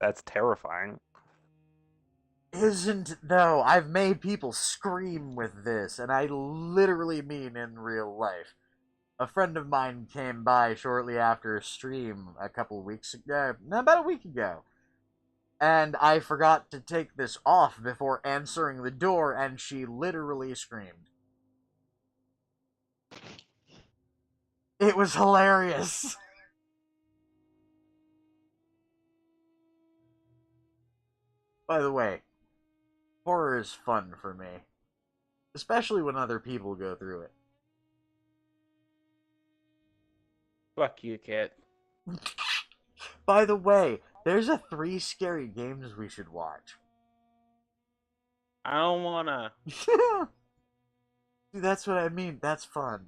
That's terrifying. Isn't though? I've made people scream with this, and I literally mean in real life. A friend of mine came by shortly after a stream a couple weeks ago, about a week ago, and I forgot to take this off before answering the door, and she literally screamed. It was hilarious. By the way, horror is fun for me, especially when other people go through it. fuck you, Kit. By the way, there's a 3 scary games we should watch. I don't wanna. That's what I mean. That's fun.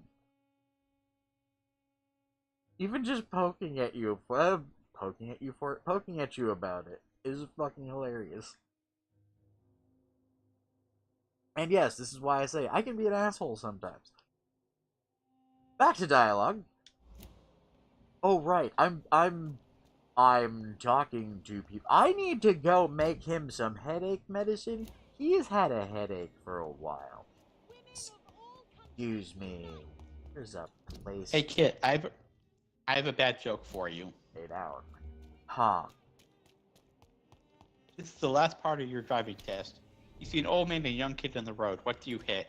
Even just poking at you about it is fucking hilarious. And yes, this is why I say I can be an asshole sometimes. Back to dialogue. Oh right, I'm talking to people. I need to go make him some headache medicine. He's had a headache for a while. Excuse me. There's a place. Hey, Kit, I have a bad joke for you. Stay down. Huh. This is the last part of your driving test. You see an old man and a young kid on the road. What do you hit?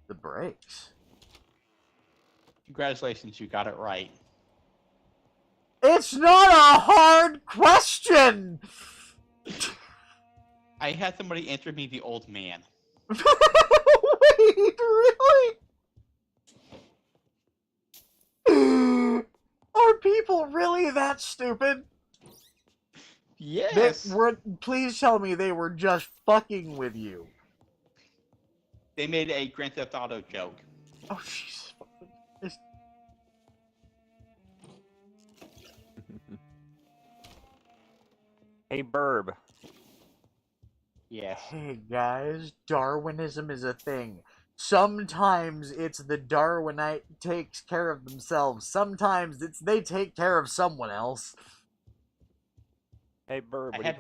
The brakes. Congratulations, you got it right. It's not a hard question! I had somebody answer me the old man. Wait, really? Are people really that stupid? Yes! Please tell me they were just fucking with you. They made a Grand Theft Auto joke. Oh, Jesus. Hey, Burb. Yes. Hey, guys, Darwinism is a thing. Sometimes it's the Darwinite takes care of themselves. Sometimes it's they take care of someone else. Hey, Burb. What do you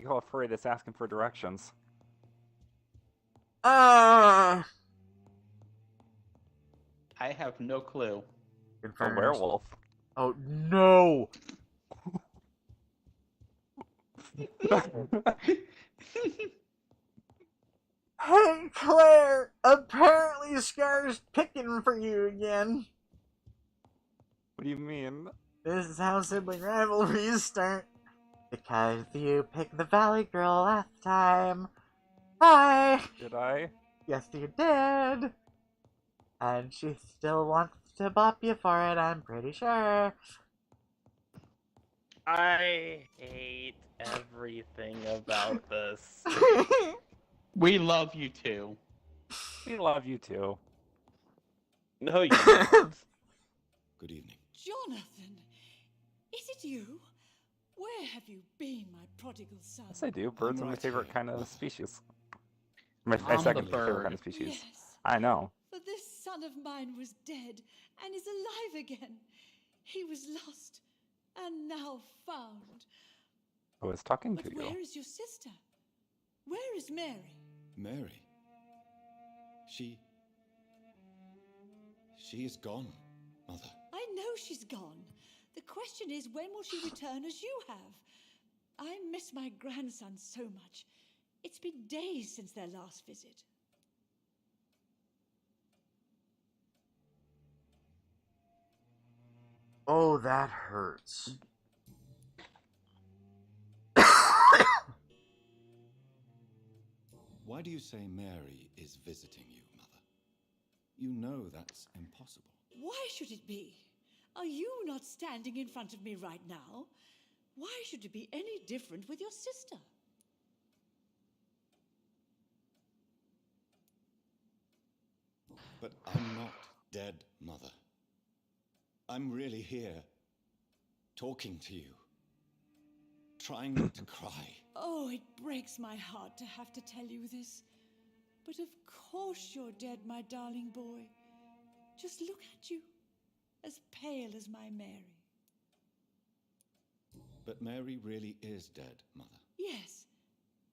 call a furry that's asking for directions? I have no clue. A werewolf. Oh, no! Hey, Claire! Apparently Scar's picking for you again. What do you mean? This is how sibling rivalries start. Because you picked the Valley Girl last time. Hi! Did I? Yes, you did. And she still wants to bop you for it, I'm pretty sure. I hate everything about this. We love you too. We love you too. No, you don't. Good evening. Jonathan, is it you? Where have you been, my prodigal son? Yes, I do. Birds are my right favorite here. kind of species. My I'm second the favorite bird. kind of species. Yes, I know. for this son of mine was dead and is alive again. He was lost and now found. I was talking But to you. where is your sister? Where is Mary? Mary. She is gone, Mother. I know she's gone. The question is, when will she return as you have? I miss my grandson so much. It's been days since their last visit. Oh, that hurts. Why do you say Mary is visiting you, Mother? You know that's impossible. Why should it be? Are you not standing in front of me right now? Why should it be any different with your sister? But I'm not dead, Mother. I'm really here, talking to you, trying not to cry. Oh, it breaks my heart to have to tell you this. But of course you're dead, my darling boy. Just look at you, as pale as my Mary. But Mary really is dead, Mother. Yes.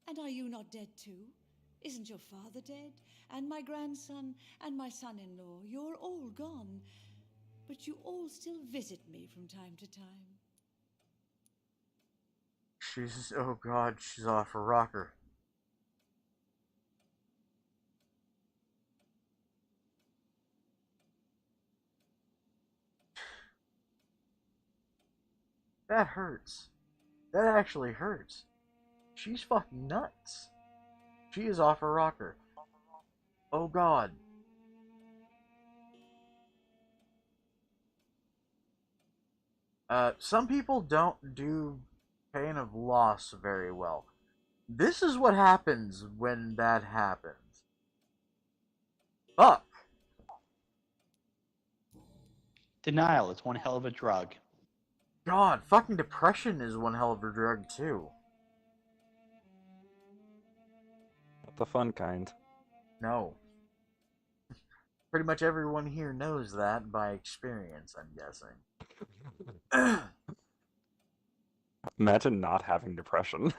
And are you not dead too? Isn't your father dead? And my grandson and my son-in-law, you're all gone. But you all still visit me from time to time. Oh god, she's off her rocker. That hurts. That actually hurts. She's fucking nuts. She is off her rocker. Oh god. Some people don't do pain of loss very well. This is what happens when that happens. Fuck. Denial is one hell of a drug. God, fucking depression is one hell of a drug, too. Not the fun kind. No. Pretty much everyone here knows that by experience, I'm guessing. Imagine not having depression.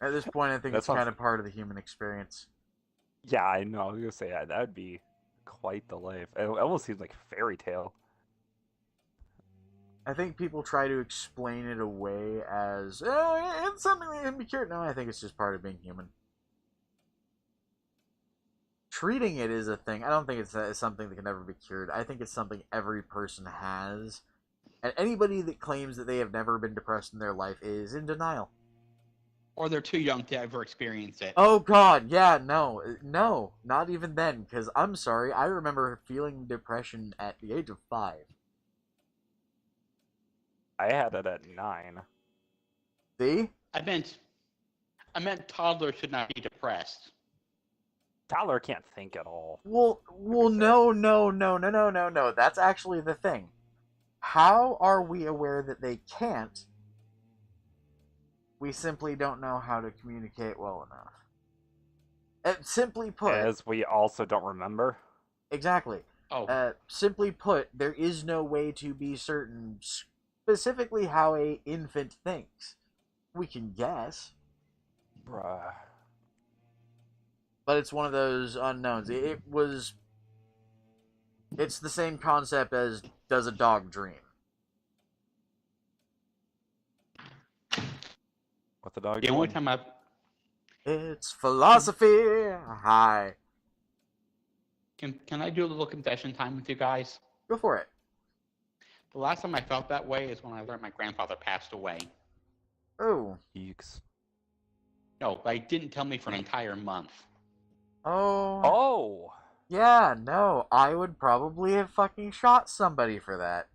At this point, I think That it's sounds- kind of part of the human experience. Yeah, I know. I was gonna say that would be quite the life. It almost seems like a fairy tale. I think people try to explain it away as, it's something that can be cured. No, I think it's just part of being human. Treating it is a thing. I don't think it's something that can never be cured. I think it's something every person has. And anybody that claims that they have never been depressed in their life is in denial. Or they're too young to ever experience it. Oh god, yeah, no, not even then, because I'm sorry, I remember feeling depression at the age of 5. I had it at 9. See? I meant toddlers should not be depressed. Tyler can't think at all. Well, no. That's actually the thing. How are we aware that they can't? We simply don't know how to communicate well enough. Simply put... As we also don't remember. Exactly. Oh. Simply put, there is no way to be certain specifically how a infant thinks. We can guess. Bruh. But it's one of those unknowns. It's the same concept as, does a dog dream? What the dog The only doing? time It's philosophy. Hi. Can I do a little confession time with you guys? Go for it. The last time I felt that way is when I learned my grandfather passed away. Oh. Eeks. No, they didn't tell me for an entire month. Oh. Oh! Yeah, no. I would probably have fucking shot somebody for that.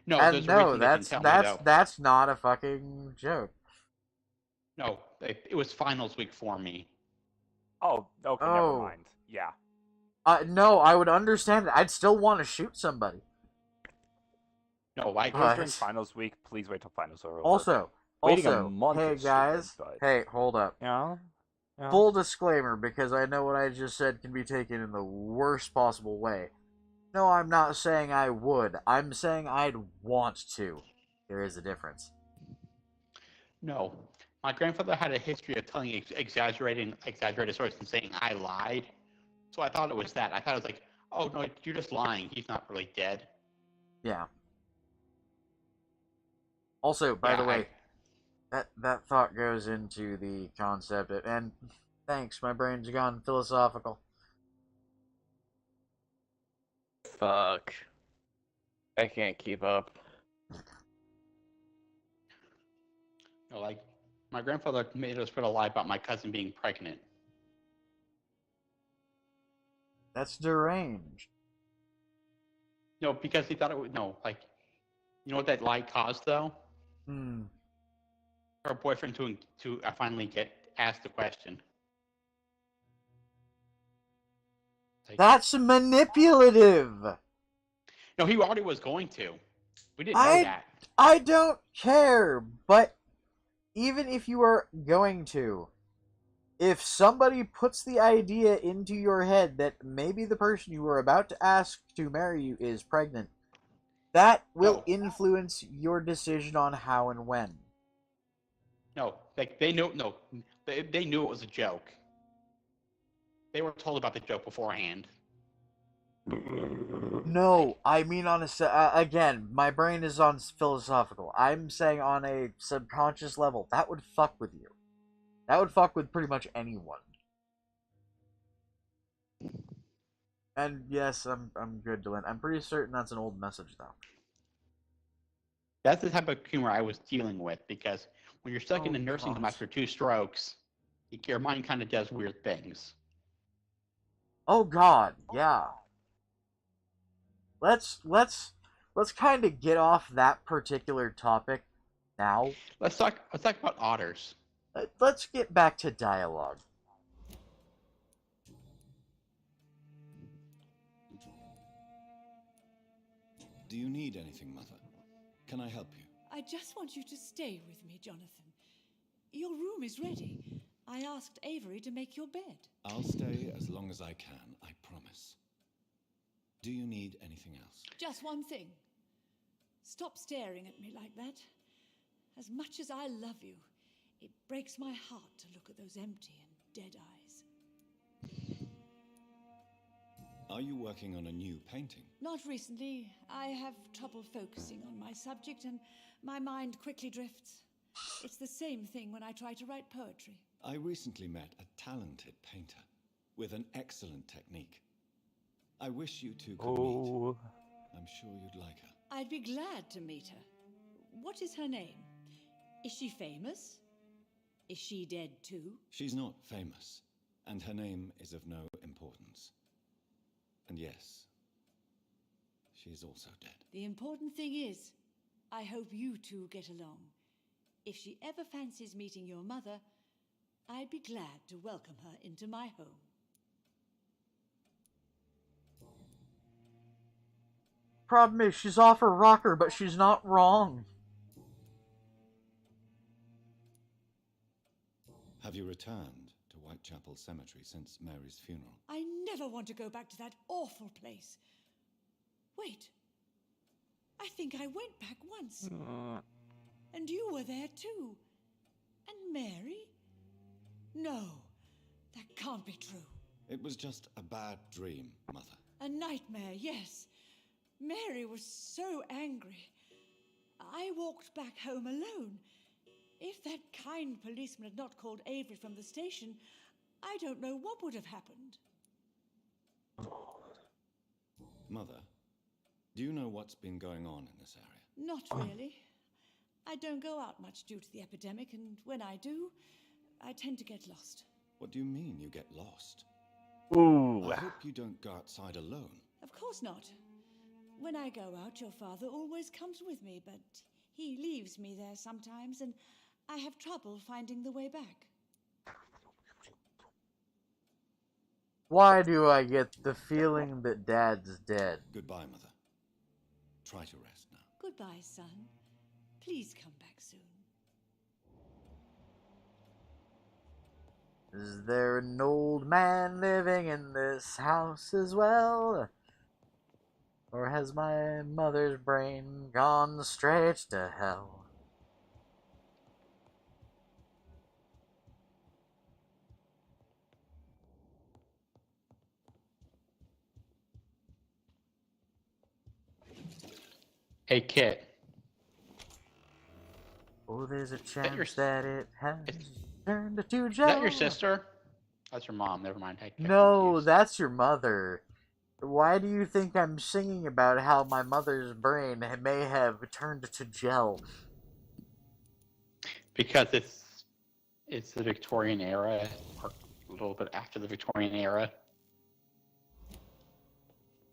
No, And there's a no, reason they didn't tell me, though. that's not a fucking joke. No, it was finals week for me. Oh, okay, Oh. never mind. Yeah. No, I would understand it. I'd still want to shoot somebody. No, I If it was during But- finals week, please wait till finals are over. Also, Waiting a month hey is guys, stupid, but- hey, hold up. Yeah? Yeah. Full disclaimer, because I know what I just said can be taken in the worst possible way. No, I'm not saying I would. I'm saying I'd want to. There is a difference. No. My grandfather had a history of telling exaggerated stories and saying I lied. So I thought it was that. I thought it was like, oh no, you're just lying. He's not really dead. Yeah. Also, by the way, that thought goes into the concept of, and thanks, my brain's gone philosophical. Fuck. I can't keep up. No, like my grandfather made us spread a lie about my cousin being pregnant. That's deranged. No, because he thought it would. No, like, you know what that lie caused though? Her boyfriend to finally get asked the question. Like, That's manipulative. no, he already was going to. We didn't know that. I don't care, but even if you are going to, if somebody puts the idea into your head that maybe the person you are about to ask to marry you is pregnant, that will influence your decision on how and when. No, like they knew. No, they knew it was a joke. They were told about the joke beforehand. No, I mean on a again, my brain is on philosophical. I'm saying on a subconscious level, that would fuck with you. That would fuck with pretty much anyone. And yes, I'm good, Dylan. I'm pretty certain that's an old message though. That's the type of humor I was dealing with because when you're stuck in Oh, a nursing home God. after 2 strokes, your mind kind of does weird things. Oh God, yeah. Let's kind of get off that particular topic Now, Let's talk about otters. let's get back to dialogue. Do you need anything, Mother? Can I help you? I just want you to stay with me, Jonathan. Your room is ready. I asked Avery to make your bed. I'll stay as long as I can, I promise. Do you need anything else? Just one thing. Stop staring at me like that. As much as I love you, it breaks my heart to look at those empty and dead eyes. Are you working on a new painting? Not recently. I have trouble focusing on my subject and my mind quickly drifts. It's the same thing when I try to write poetry. I recently met a talented painter with an excellent technique. I wish you two could meet. I'm sure you'd like her. I'd be glad to meet her. What is her name? Is she famous? Is she dead too? She's not famous, and her name is of no importance. And yes, she is also dead. The important thing is, I hope you two get along. If she ever fancies meeting your mother, I'd be glad to welcome her into my home. Problem is, she's off her rocker, but she's not wrong. Have you returned to Whitechapel Cemetery since Mary's funeral? I never want to go back to that awful place. Wait. I think I went back once. And you were there too. And Mary? No, that can't be true. It was just a bad dream, Mother. A nightmare, yes. Mary was so angry. I walked back home alone. If that kind policeman had not called Avery from the station, I don't know what would have happened. Mother, do you know what's been going on in this area? Not really. I don't go out much due to the epidemic, and when I do, I tend to get lost. What do you mean you get lost? Ooh. I hope you don't go outside alone. Of course not. When I go out, your father always comes with me, but he leaves me there sometimes, and I have trouble finding the way back. Why do I get the feeling that Dad's dead? Goodbye, Mother. Try to rest now. Goodbye, son. Please come back soon. Is there an old man living in this house as well? Or has my mother's brain gone straight to hell? Hey, Kit. Oh, there's a that your chance that it has turned to Is gel. that your sister? That's your mom. Never mind. I got No, confused. that's your mother. Why do you think I'm singing about how my mother's brain may have turned to gel? Because it's the Victorian era, or a little bit after the Victorian era.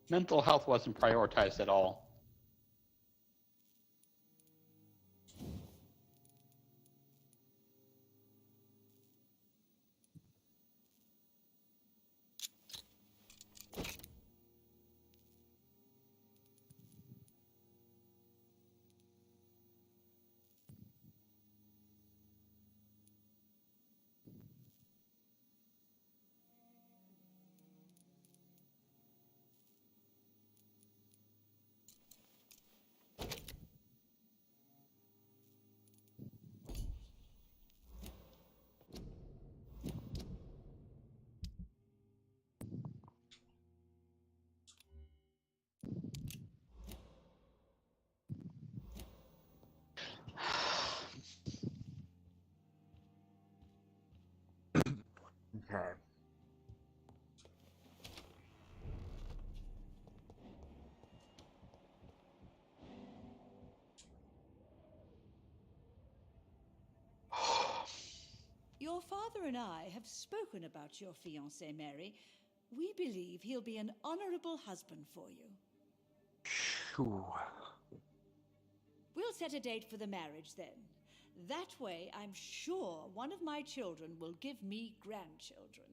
Mental health wasn't prioritized at all. Okay. Your father and I have spoken about your fiancé, Mary. We believe he'll be an honorable husband for you. Phew. We'll set a date for the marriage then. That way, I'm sure one of my children will give me grandchildren.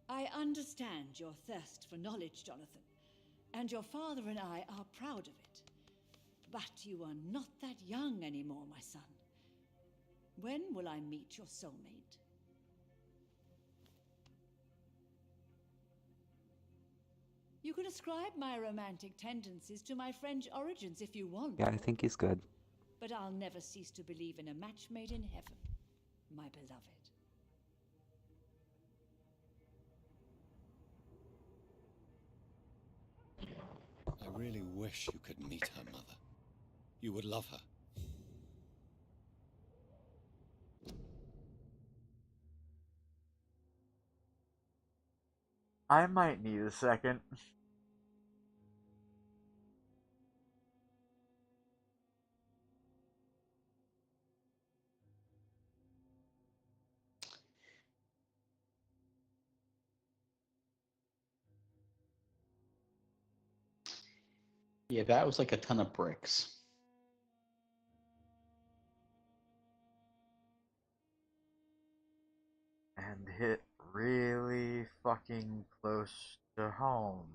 I understand your thirst for knowledge, Jonathan, and your father and I are proud of it. But you are not that young anymore, my son. When will I meet your soulmate? You can ascribe my romantic tendencies to my French origins if you want. Yeah, I think he's good. But I'll never cease to believe in a match made in heaven, my beloved. I really wish you could meet her mother. You would love her. I might need a second. Yeah, that was like a ton of bricks. And hit really fucking close to home.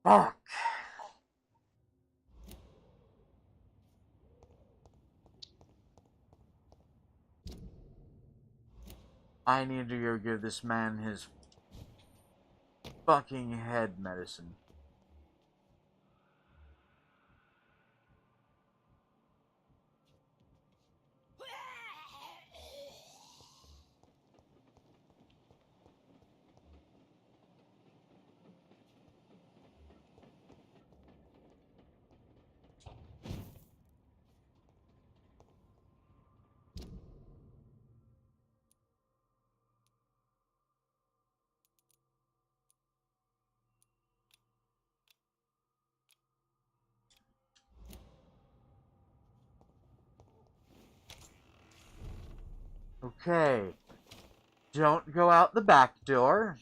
Fuck. I need to go give this man his fucking head medicine. Okay. Don't go out the back door.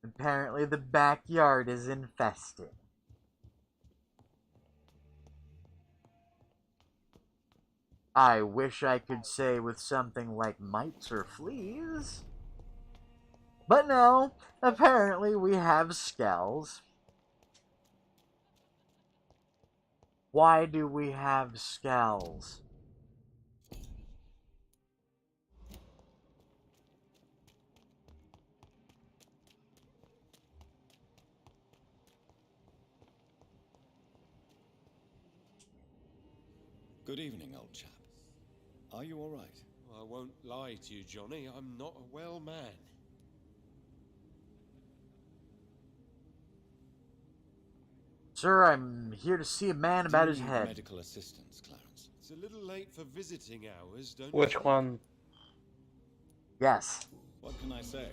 Apparently the backyard is infested. I wish I could say with something like mites or fleas. But no, apparently we have skells. Why do we have skells? Good evening, old chap. Are you all right? I won't lie to you, Johnny. I'm not a well man. Sir, I'm here to see a man about Do his you need head. medical assistance, Clarence? It's a little late for visiting hours, don't you Which think? one? Yes. What can I say?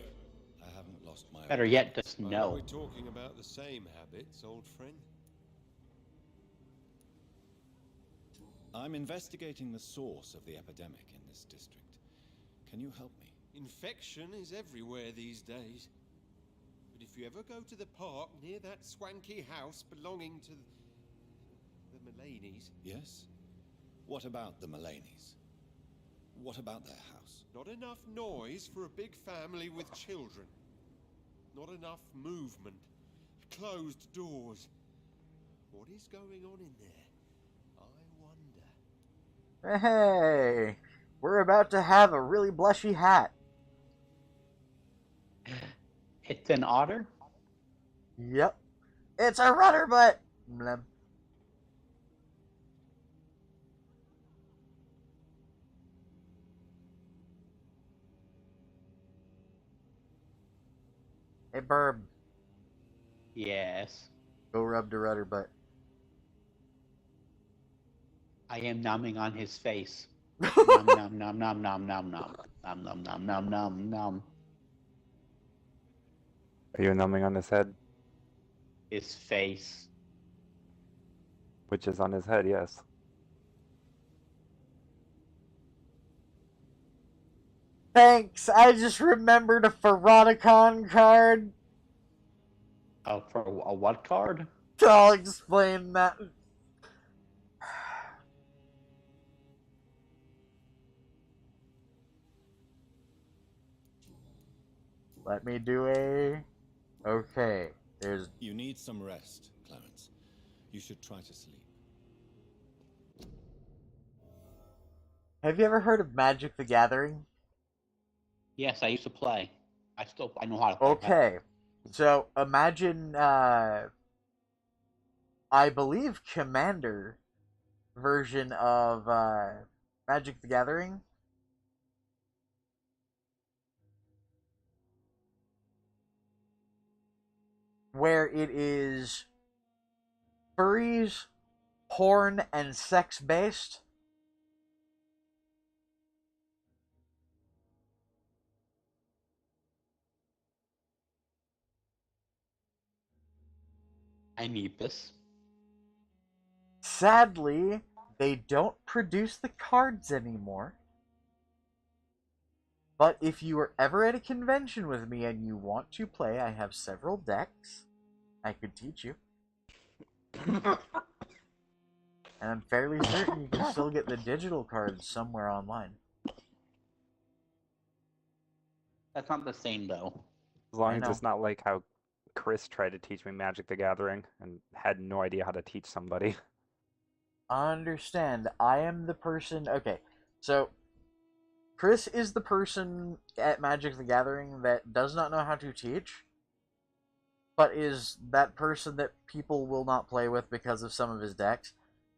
I haven't lost my... Better yet, just I hope no. we're talking about the same habits, old friend. I'm investigating the source of the epidemic in this district. Can you help me? Infection is everywhere these days. But if you ever go to the park near that swanky house belonging to the Mullaneys... Yes? What about the Mullaneys? What about their house? Not enough noise for a big family with children. Not enough movement. Closed doors. What is going on in there? I wonder. Hey, we're about to have a really blushy hat. It's an otter? Yep. It's a rudder butt. Blem. Hey, Burb, Yes. go rub the rudder butt. I am numbing on his face. Num num num num num num num num num num num num num. Are you numbing on his head? His face. Which is on his head, yes. Thanks, I just remembered a Ferroticon card. Oh, for a what card? I'll explain that. Let me do a... Okay, there's... You need some rest, Clarence. You should try to sleep. Have you ever heard of Magic the Gathering? Yes, I used to play. I know how to play. Okay, so imagine, I believe Commander version of, Magic the Gathering. Where it is furries, porn, and sex-based. I need this. Sadly, they don't produce the cards anymore. But if you are ever at a convention with me and you want to play, I have several decks I could teach you. And I'm fairly certain you can still get the digital cards somewhere online. That's not the same though. As long I as know. it's not like how Chris tried to teach me Magic the Gathering and had no idea how to teach somebody. Understand, I am the person... Okay, so... Chris is the person at Magic the Gathering that does not know how to teach, but is that person that people will not play with because of some of his decks.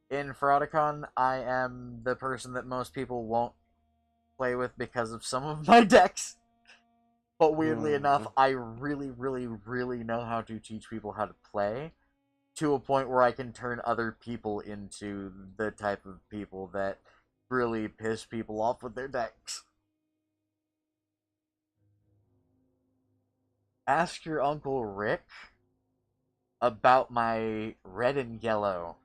In Ferroticon, I am the person that most people won't play with because of some of my decks. But weirdly enough, I really, really, really know how to teach people how to play, to a point where I can turn other people into the type of people that really piss people off with their decks. Ask your Uncle Rick about my red and yellow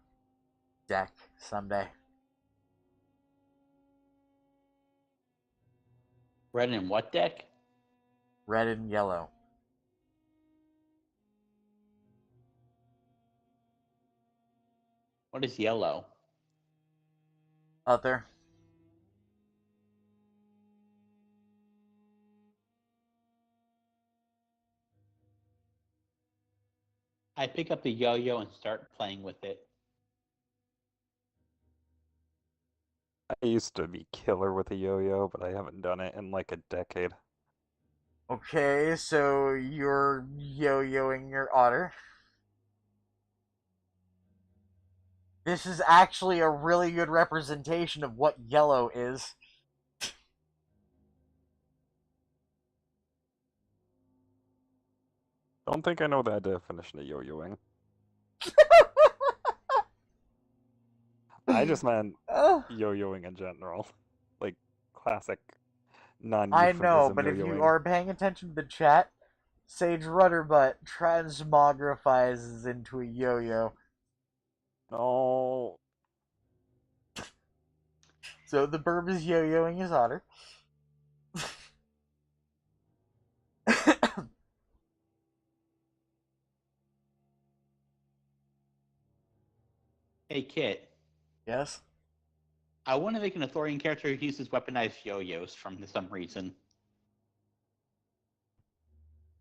deck someday. Red and what deck? Red and yellow. What is yellow? Out there. I pick up the yo-yo and start playing with it. I used to be killer with a yo-yo, but I haven't done it in like a decade. Okay, so you're yo-yoing your otter. This is actually a really good representation of what yellow is. Don't think I know that definition of yo-yoing. I just meant yo-yoing in general. Like, classic I know, non-euphemism but if yo-yoing. you are paying attention to the chat, Sage Rudderbutt transmogrifies into a yo-yo. No. So the burb is yo-yoing his otter. Hey, Kit. Yes? I want to make an Arthurian character who uses weaponized yo-yos for some reason.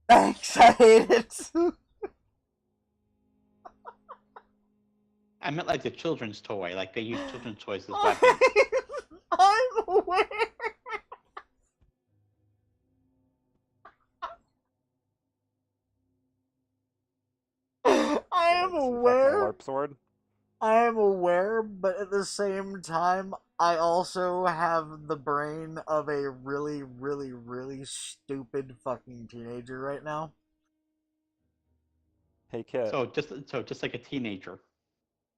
Thanks, I hate it. I meant like the children's toy, like they use children's toys as weapons. I'm aware. I am aware. LARP sword? I am aware, but at the same time, I also have the brain of a really, really, really stupid fucking teenager right now. Hey, Kit. So just like a teenager.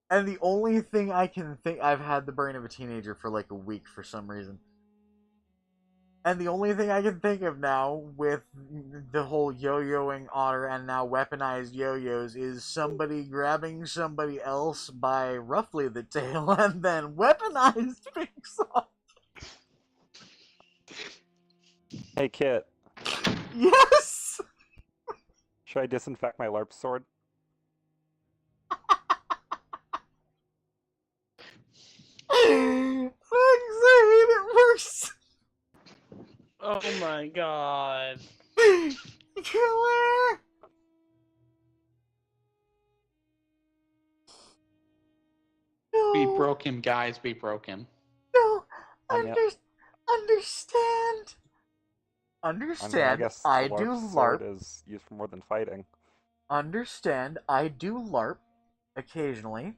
And the only thing I can think, I've had the brain of a teenager for like a week for some reason. And the only thing I can think of now with the whole yo-yoing otter and now weaponized yo-yos is somebody grabbing somebody else by roughly the tail and then weaponized pink sauce. Hey, Kit. Yes! Should I disinfect my LARP sword? Thanks, I hate it worse. Oh my god. Killer! We No, broke him, guys. We broke him. no, Yep. understand. I mean, I Understand, guess I the do LARP sword LARP. is used for more than fighting. Understand, I do LARP occasionally.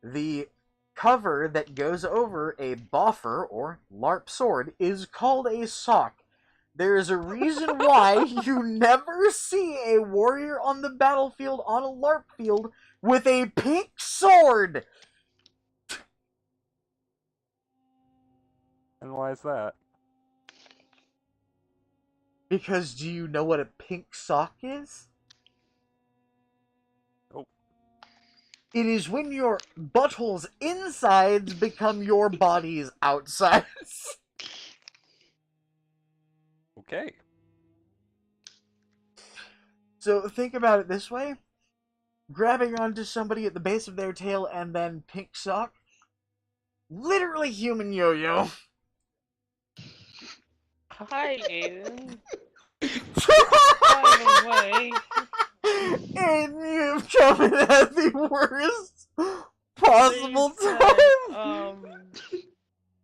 The cover that goes over a boffer or LARP sword is called a sock. There is a reason why you never see a warrior on the battlefield on a LARP field with a pink sword. And why is that? Because do you know what a pink sock is? Nope. It is when your butthole's insides become your body's outsides. Okay. So think about it this way. Grabbing onto somebody at the base of their tail and then pink sock. Literally human yo-yo. Hi, Aiden. By the way, And you've come in at the worst possible time.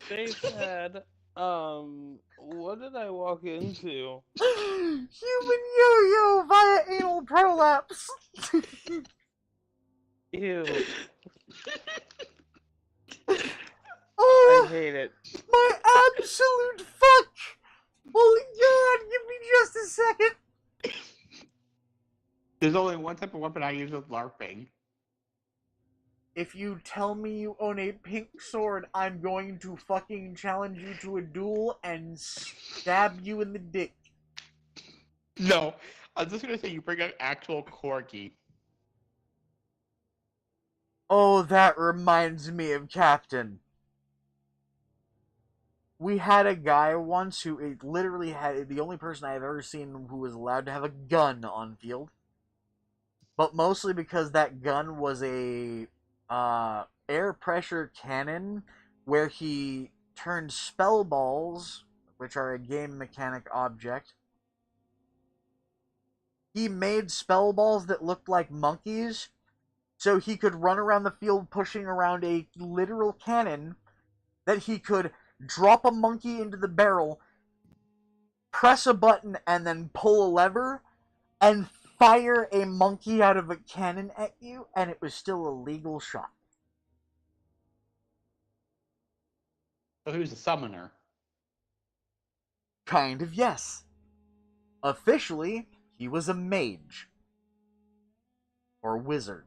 They said, what did I walk into? Human yo-yo via anal prolapse. Ew. Oh, I hate it. my absolute fuck! Holy God, give me just a second. There's only one type of weapon I use with LARPing. If you tell me you own a pink sword, I'm going to fucking challenge you to a duel and stab you in the dick. No, I was just gonna say you bring an actual corgi. Oh, that reminds me of Captain. We had a guy once who literally had the only person I've ever seen who was allowed to have a gun on field. But mostly because that gun was a air pressure cannon where he turned spell balls, which are a game mechanic object. He made spell balls that looked like monkeys, so he could run around the field pushing around a literal cannon that he could drop a monkey into the barrel, press a button, and then pull a lever, and fire a monkey out of a cannon at you, and it was still a legal shot. So he was a summoner. Kind of, yes. Officially, he was a mage. Or wizard.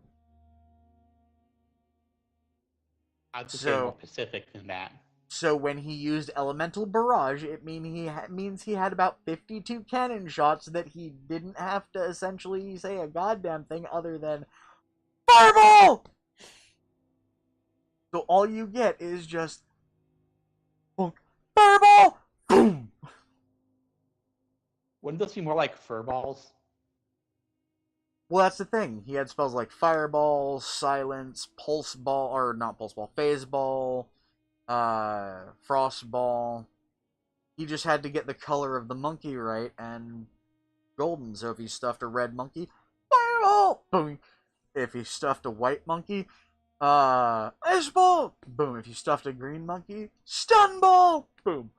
I'd say more specific than that. So when he used Elemental Barrage, it means he had about 52 cannon shots that he didn't have to essentially say a goddamn thing other than Fireball! So all you get is just Fireball! Boom! Wouldn't those be more like fur balls? Well, that's the thing. He had spells like Fireball, Silence, Pulse Ball, or not Pulse Ball, Phase Ball, Frost Ball. He just had to get the color of the monkey right, and golden. So if he stuffed a red monkey, Fireball! Boom. If he stuffed a white monkey, Ice Ball! Boom. If you stuffed a green monkey, Stun Ball! Boom.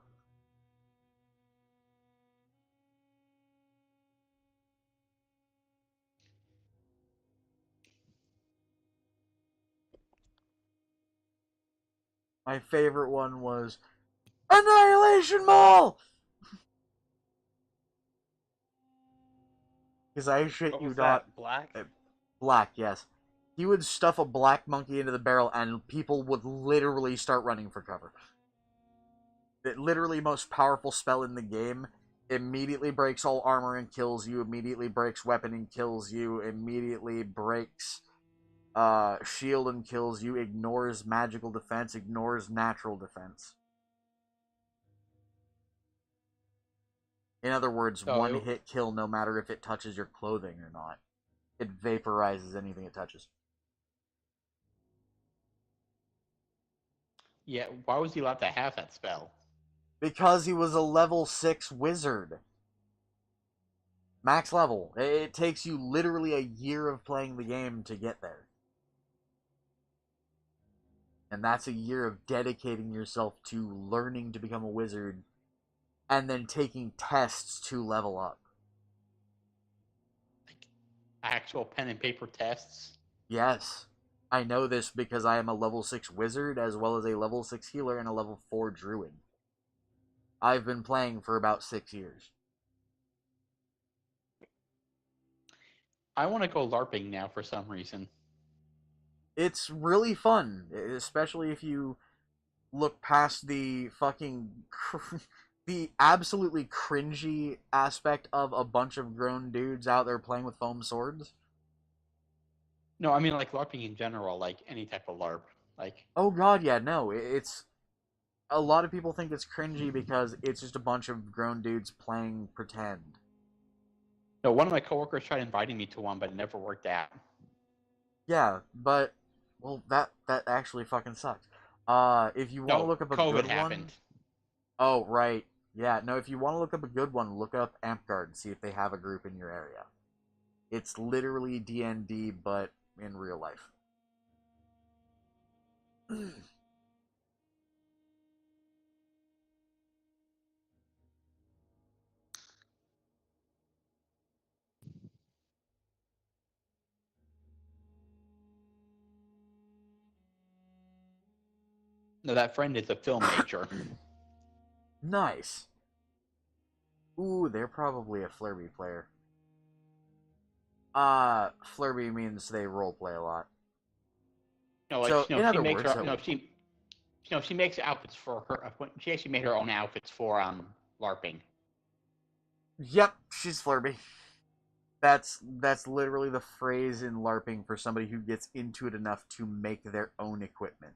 My favorite one was Annihilation Ball! Because I shit What you was not. that? Black? Black, yes. He would stuff a black monkey into the barrel and people would literally start running for cover. The literally most powerful spell in the game. Immediately breaks all armor and kills you. Immediately breaks weapon and kills you. Immediately breaks shield and kills you. Ignores magical defense. Ignores natural defense. In other words, So one hit kill no matter if it touches your clothing or not. It vaporizes anything it touches. Yeah, why was he allowed to have that spell? Because he was a level 6 wizard. Max level. It takes you literally a year of playing the game to get there. And that's a year of dedicating yourself to learning to become a wizard and then taking tests to level up. Like actual pen and paper tests? Yes. I know this because I am a level 6 wizard as well as a level 6 healer and a level 4 druid. I've been playing for about 6 years. I want to go LARPing now for some reason. It's really fun, especially if you look past the fucking the absolutely cringy aspect of a bunch of grown dudes out there playing with foam swords. No, I mean like LARPing in general, like any type of LARP. Like, oh god, yeah, no, it's a lot of people think it's cringy because it's just a bunch of grown dudes playing pretend. no, one of my coworkers tried inviting me to one, but it never worked out. Yeah, but well, that actually fucking sucks. If you want to No, look up a COVID good happened. one, oh right, yeah, no, if you want to look up a good one, look up Ampguard and see if they have a group in your area. It's literally D&D, but in real life. No, that friend is a film major. Nice. Ooh, they're probably a Furry player. Furry means they roleplay a lot. No, like So, in she other makes words, her. She makes outfits for her. She actually made her own outfits for LARPing. yep, she's Flurby. That's literally the phrase in LARPing for somebody who gets into it enough to make their own equipment.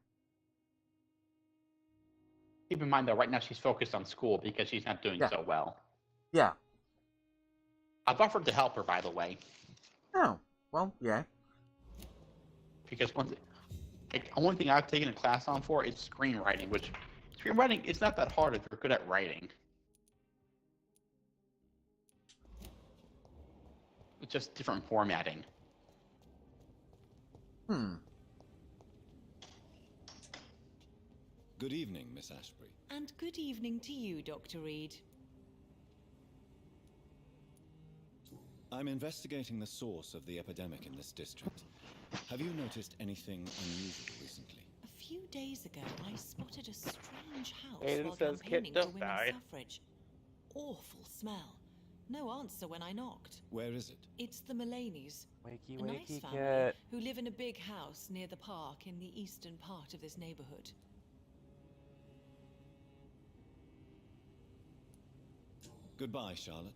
Keep in mind though, right now she's focused on school because she's not doing so well. Yeah. I've offered to help her, by the way. Oh, well, yeah. Because one thing I've taken a class on for is screenwriting, which screenwriting is not that hard if you're good at writing. It's just different formatting. Good evening, Miss Ashbury. And good evening to you, Dr. Reed. I'm investigating the source of the epidemic in this district. Have you noticed anything unusual recently? A few days ago, I spotted a strange house Aiden while says campaigning Kit for just women's died. suffrage. Awful smell. No answer when I knocked. Where is it? It's the Mullaneys. Wakey, A nice wakey, family Kit. who live in a big house near the park in the eastern part of this neighborhood. Goodbye, Charlotte.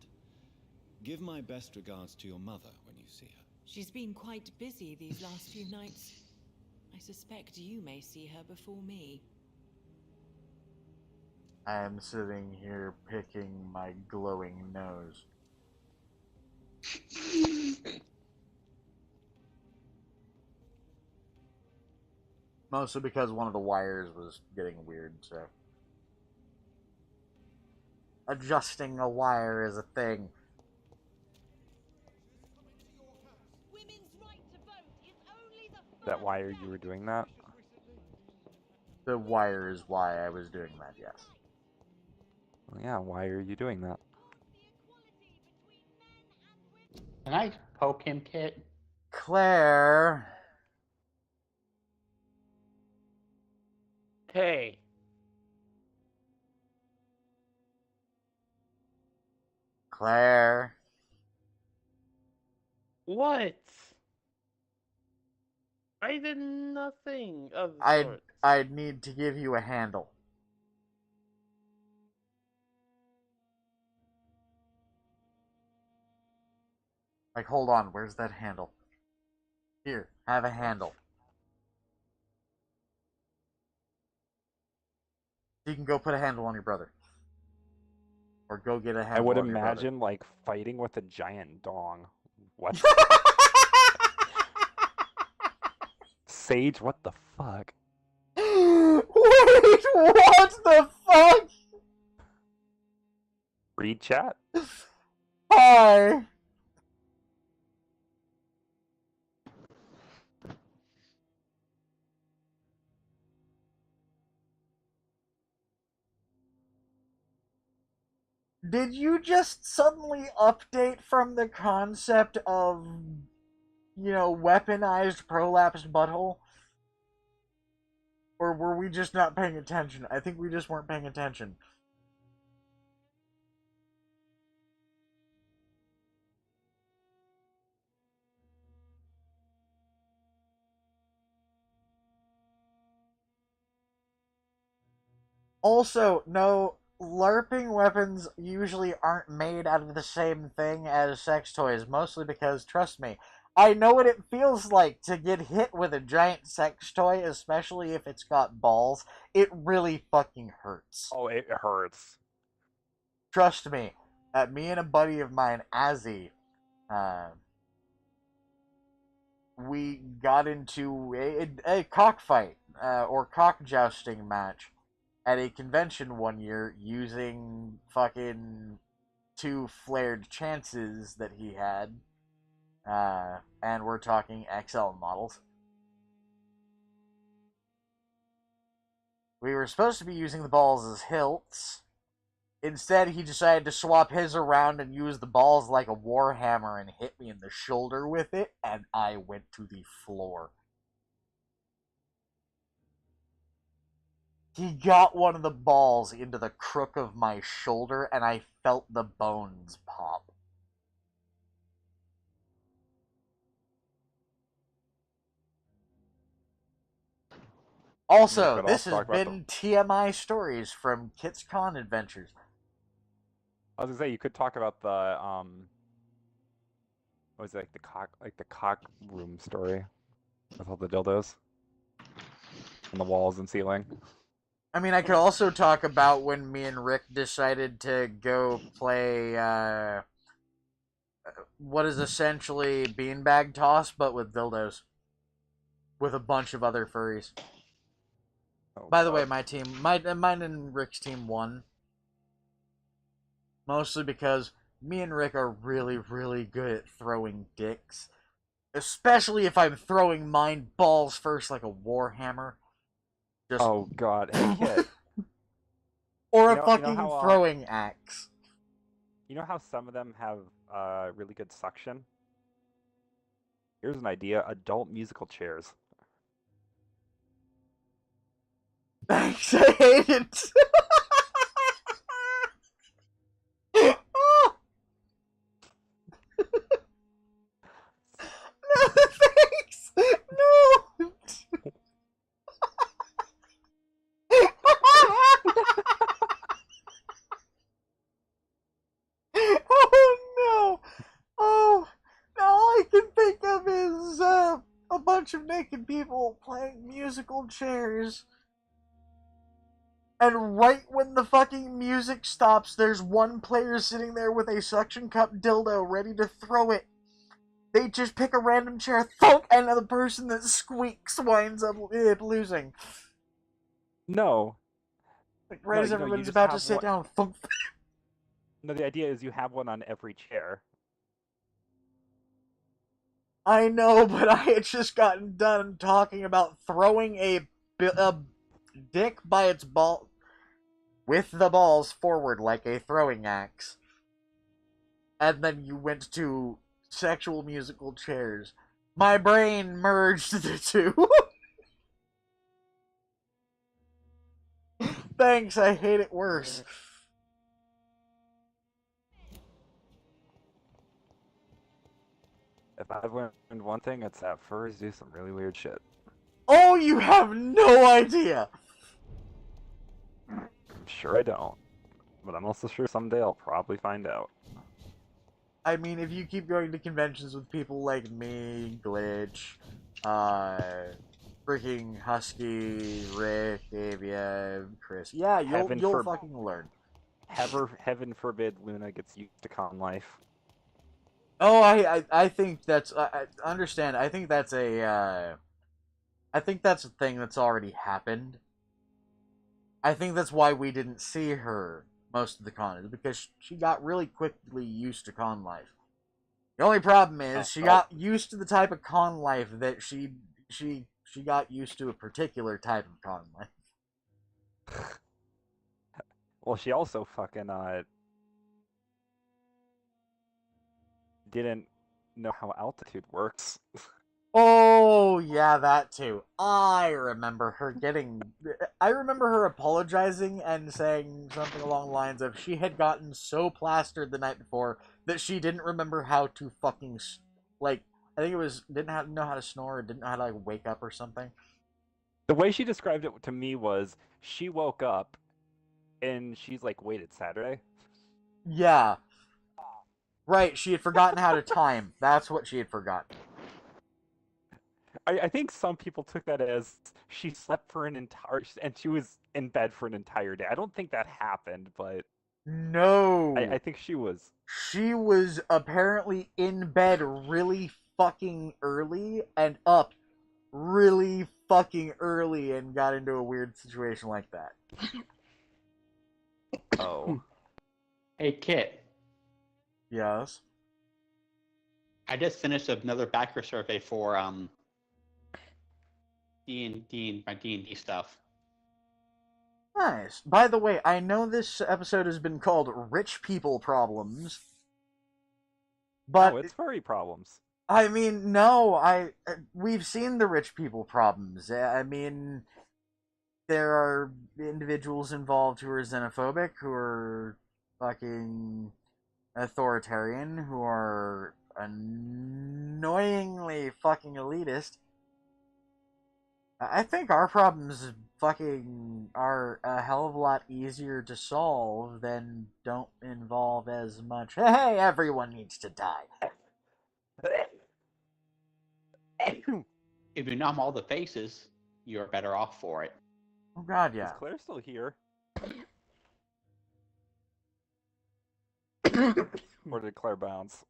Give my best regards to your mother when you see her. She's been quite busy these last few nights. I suspect you may see her before me. I am sitting here picking my glowing nose. Mostly because one of the wires was getting weird, so. Adjusting a wire is a thing. That why are you were doing that? The wire is why I was doing that, yes. Well, yeah, why are you doing that? Can I poke him, Kit? Claire. Hey. Claire. What? I did nothing of the I'd sort. I'd need to give you a handle. Like, hold on, where's that handle? Here, have a handle. You can go put a handle on your brother. Or go get a handle I would on your brother. imagine like fighting with a giant dong. What? Sage, what the fuck? Wait, what the fuck? Read chat? Hi. Did you just suddenly update from the concept of, weaponized prolapsed butthole? Or were we just not paying attention? I think we just weren't paying attention. Also, no, LARPing weapons usually aren't made out of the same thing as sex toys, mostly because, trust me, I know what it feels like to get hit with a giant sex toy, especially if it's got balls. It really fucking hurts. Oh, it hurts. Trust me, me and a buddy of mine, Azzy, we got into a cockfight, or cock jousting match at a convention one year using fucking 2 flared chances that he had. And we're talking XL models. We were supposed to be using the balls as hilts. Instead, he decided to swap his around and use the balls like a warhammer and hit me in the shoulder with it, and I went to the floor. He got one of the balls into the crook of my shoulder, and I felt the bones pop. Also, this has been TMI Stories from Kit's Con Adventures. I was gonna say you could talk about the what was it, like the cock room story with all the dildos on the walls and ceiling. I mean, I could also talk about when me and Rick decided to go play what is essentially beanbag toss, but with dildos, with a bunch of other furries. Oh, By the way, mine and Rick's team won. Mostly because me and Rick are really, really good at throwing dicks. Especially if I'm throwing mine balls first like a warhammer. Just... Oh god, hey kid. or a fucking throwing axe. You know how some of them have really good suction? Here's an idea: adult musical chairs. Thanks, I hate it. No, thanks. No. Oh no. Oh, now all I can think of is a bunch of naked people playing musical chairs. And right when the fucking music stops, there's one player sitting there with a suction cup dildo ready to throw it. They just pick a random chair, thunk, and the person that squeaks winds up losing. No. Like, right as everybody's about to sit down, thunk. No, the idea is you have one on every chair. I know, but I had just gotten done talking about throwing a dick by its ball with the balls forward like a throwing axe. And then you went to sexual musical chairs. My brain merged the two. Thanks, I hate it worse. If I've learned one thing, it's that furries do some really weird shit. Oh, you have no idea! I'm sure I don't. But I'm also sure someday I'll probably find out. I mean, if you keep going to conventions with people like me, Glitch, freaking Husky, Rick, Avia, Chris, yeah, you'll fucking learn. Heaven forbid Luna gets used to con life. Oh, I think that's I understand. I think that's a thing that's already happened. I think that's why we didn't see her most of the con, is because she got really quickly used to con life. The only problem is she got used to the type of con life that she got used to a particular type of con life. Well, she also fucking didn't know how altitude works. Oh, yeah, that too. I remember her apologizing and saying something along the lines of she had gotten so plastered the night before that she didn't remember how to fucking, I think it was, didn't know how to snore, or didn't know how to, wake up or something. The way she described it to me was she woke up and she's like, wait, it's Saturday? Yeah. Right, she had forgotten how to time. That's what she had forgotten. I think some people took that as she slept for and she was in bed for an entire day. I don't think that happened, but No. I think she was. She was apparently in bed really fucking early and up really fucking early and got into a weird situation like that. Oh. Hey, Kit. Yes? I just finished another backer survey for my D&D stuff. Nice. By the way, I know this episode has been called Rich People Problems. But no, it's furry problems. I mean, no, we've seen the rich people problems. I mean, there are individuals involved who are xenophobic, who are fucking authoritarian, who are annoyingly fucking elitist. I think our problems fucking are a hell of a lot easier to solve than don't involve as much, hey, everyone needs to die. If you numb all the faces, you're better off for it. Oh god, yeah. Is Claire still here? Or did Claire bounce?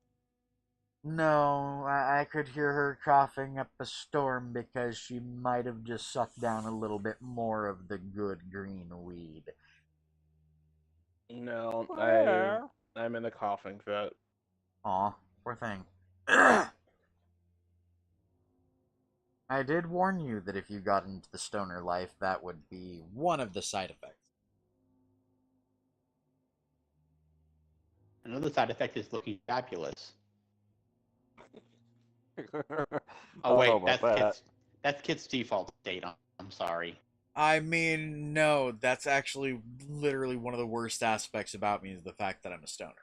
No, I could hear her coughing up a storm because she might have just sucked down a little bit more of the good green weed. No, Claire. I'm in a coughing fit. Aw, poor thing. I did warn you that if you got into the stoner life, that would be one of the side effects. Another side effect is looking fabulous. Oh wait, that's Kit's default state. I'm sorry. I mean, no, that's actually literally one of the worst aspects about me is the fact that I'm a stoner.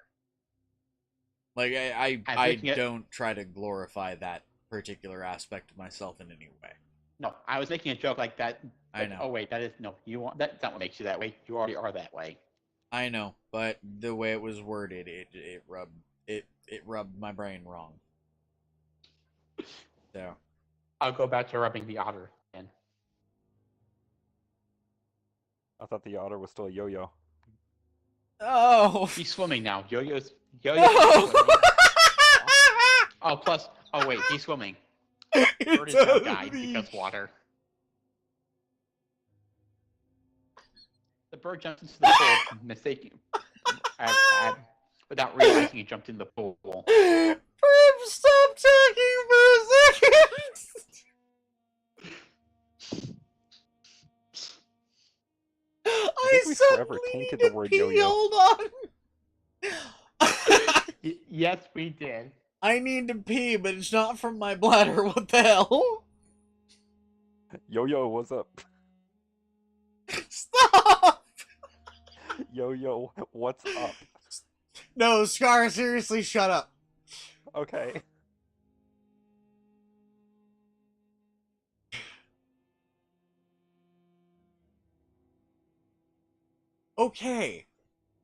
Like, I don't try to glorify that particular aspect of myself in any way. No, I was making a joke like that. I know. Oh wait, that's not what makes you that way. You already are that way. I know, but the way it was worded, it rubbed my brain wrong. So I'll go back to rubbing the otter again. I thought the otter was still a yo-yo. Oh, he's swimming now. Yo-yo's no! swimming. Oh wait, he's swimming. Bird is now died because water. The bird jumps into the pool, without realizing he jumped in the pool. Prim, stop talking for a second! I think we forever tainted the word yo-yo. Hold on! Yes, we did. I need to pee, but it's not from my bladder. What the hell? Yo-yo, what's up? Stop! Yo-yo, what's up? No, Scar, seriously, shut up. Okay. Okay,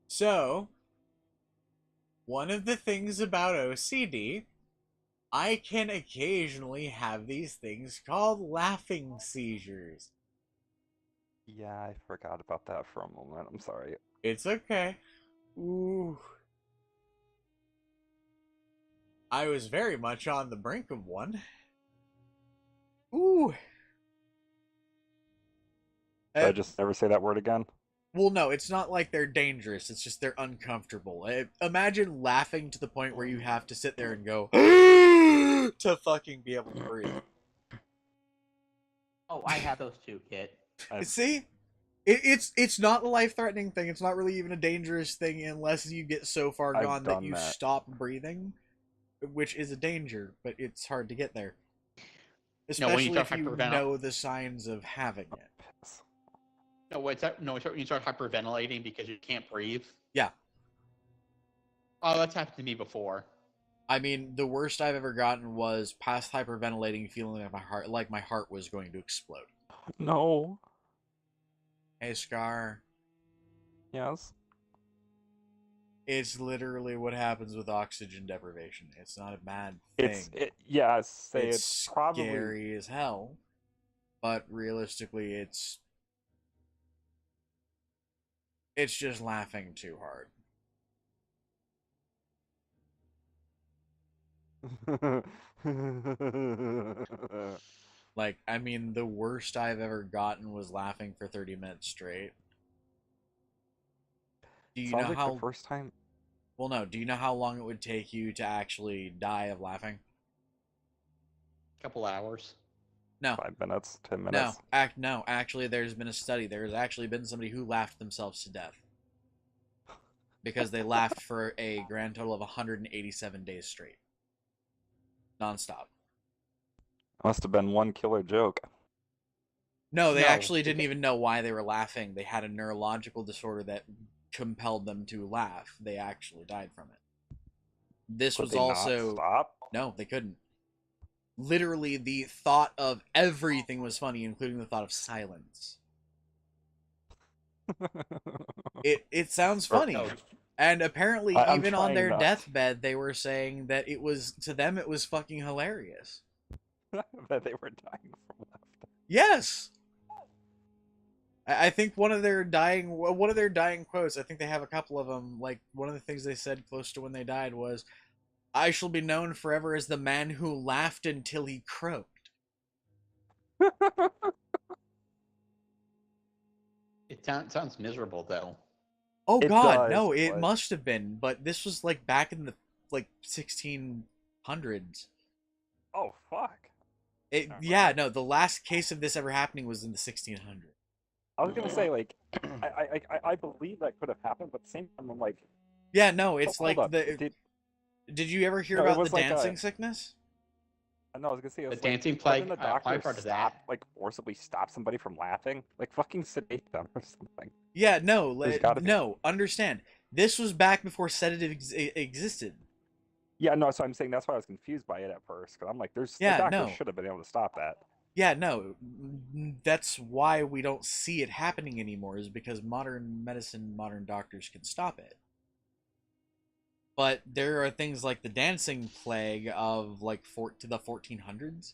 so one of the things about OCD, I can occasionally have these things called laughing seizures. Yeah, I forgot about that for a moment. I'm sorry. It's okay. Ooh. I was very much on the brink of one. Ooh. Should I just never say that word again? Well, no, it's not like they're dangerous. It's just they're uncomfortable. Imagine laughing to the point where you have to sit there and go to fucking be able to breathe. Oh, I have those too, Kit. See, it's not a life-threatening thing. It's not really even a dangerous thing unless you get so far I've gone that done you that. stop breathing, which is a danger, but it's hard to get there. No, when Especially you start if you hyperventil- know the signs of having it. No, it's that. No, it's when you start hyperventilating because you can't breathe. Yeah. Oh, that's happened to me before. I mean, the worst I've ever gotten was past hyperventilating, feeling like my heart was going to explode. No. Hey, Scar. Yes. It's literally what happens with oxygen deprivation. It's not a bad thing. It's probably scary as hell, but realistically, it's just laughing too hard. Like, I mean, the worst I've ever gotten was laughing for 30 minutes straight. Do you Sounds know like how... the first time... Well, no. Do you know how long it would take you to actually die of laughing? Couple hours. No. 5 minutes, 10 No. minutes. No. Actually, there's been a study. There's actually been somebody who laughed themselves to death. Because they laughed for a grand total of 187 days straight. Non-stop. Must have been one killer joke. No, they No, actually didn't even know why they were laughing. They had a neurological disorder that compelled them to laugh. They actually died from it. This Could was they also... not stop? No, they couldn't. Literally, the thought of everything was funny, including the thought of silence. It sounds funny. No, And apparently, I'm even on trying their not. deathbed, they were saying that it was, to them, it was fucking hilarious. That they were dying from laughter. Yes! I think one of their dying quotes, I think they have a couple of them, like, one of the things they said close to when they died was, "I shall be known forever as the man who laughed until he croaked." it sounds miserable though. Oh It god, does, no, it but- must have been, but this was like back in the like 1600s. Oh, fuck. Yeah, no, the last case of this ever happening was in the 1600s. I was gonna say, like, I believe that could have happened, but at the same time, I'm like... Yeah, no, it's hold like up, Did you ever hear No, it about the was like dancing sickness? No, I was gonna say, it was The dancing couldn't plague, the I've doctor heard of stop, that. like, forcibly stop somebody from laughing? Like, fucking sedate them or something. Yeah, no, There's gotta be. no, understand. This was back before sedatives existed. Yeah, no, so I'm saying that's why I was confused by it at first, because I'm like, the Yeah, doctor no. should have been able to stop that. Yeah, no, that's why we don't see it happening anymore, is because modern medicine, modern doctors can stop it. But there are things like the dancing plague of like to the 1400s,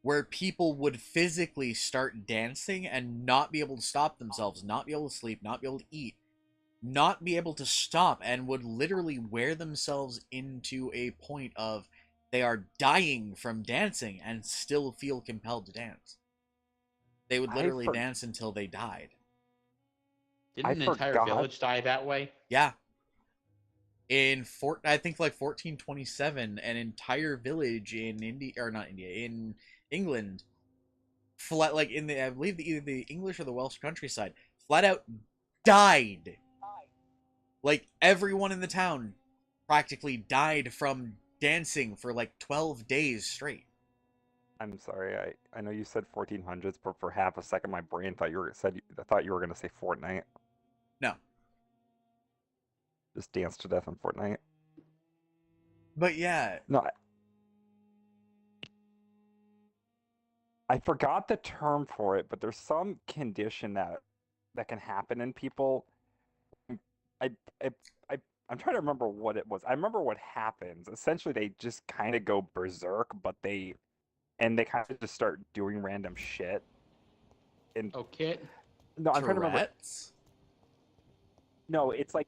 where people would physically start dancing and not be able to stop themselves, not be able to sleep, not be able to eat, not be able to stop, and would literally wear themselves into a point of they are dying from dancing and still feel compelled to dance. They would literally dance until they died. Didn't an entire village die that way? Yeah. I think like 1427, an entire village in in England, flat, like in the, I believe either the English or the Welsh countryside, flat out died. Like everyone in the town practically died from dancing for like 12 days straight. I'm sorry, I know you said 1400s, but for half a second my brain thought I thought you were gonna say Fortnite. No. Just dance to death in Fortnite. But yeah. No, I forgot the term for it, but there's some condition that that can happen in people. I, I, I'm trying to remember what it was. I remember what happens. Essentially, they just kind of go berserk, but they kind of just start doing random shit. And Oh, Kit. no, I'm trying to remember. Tourette's? No, it's like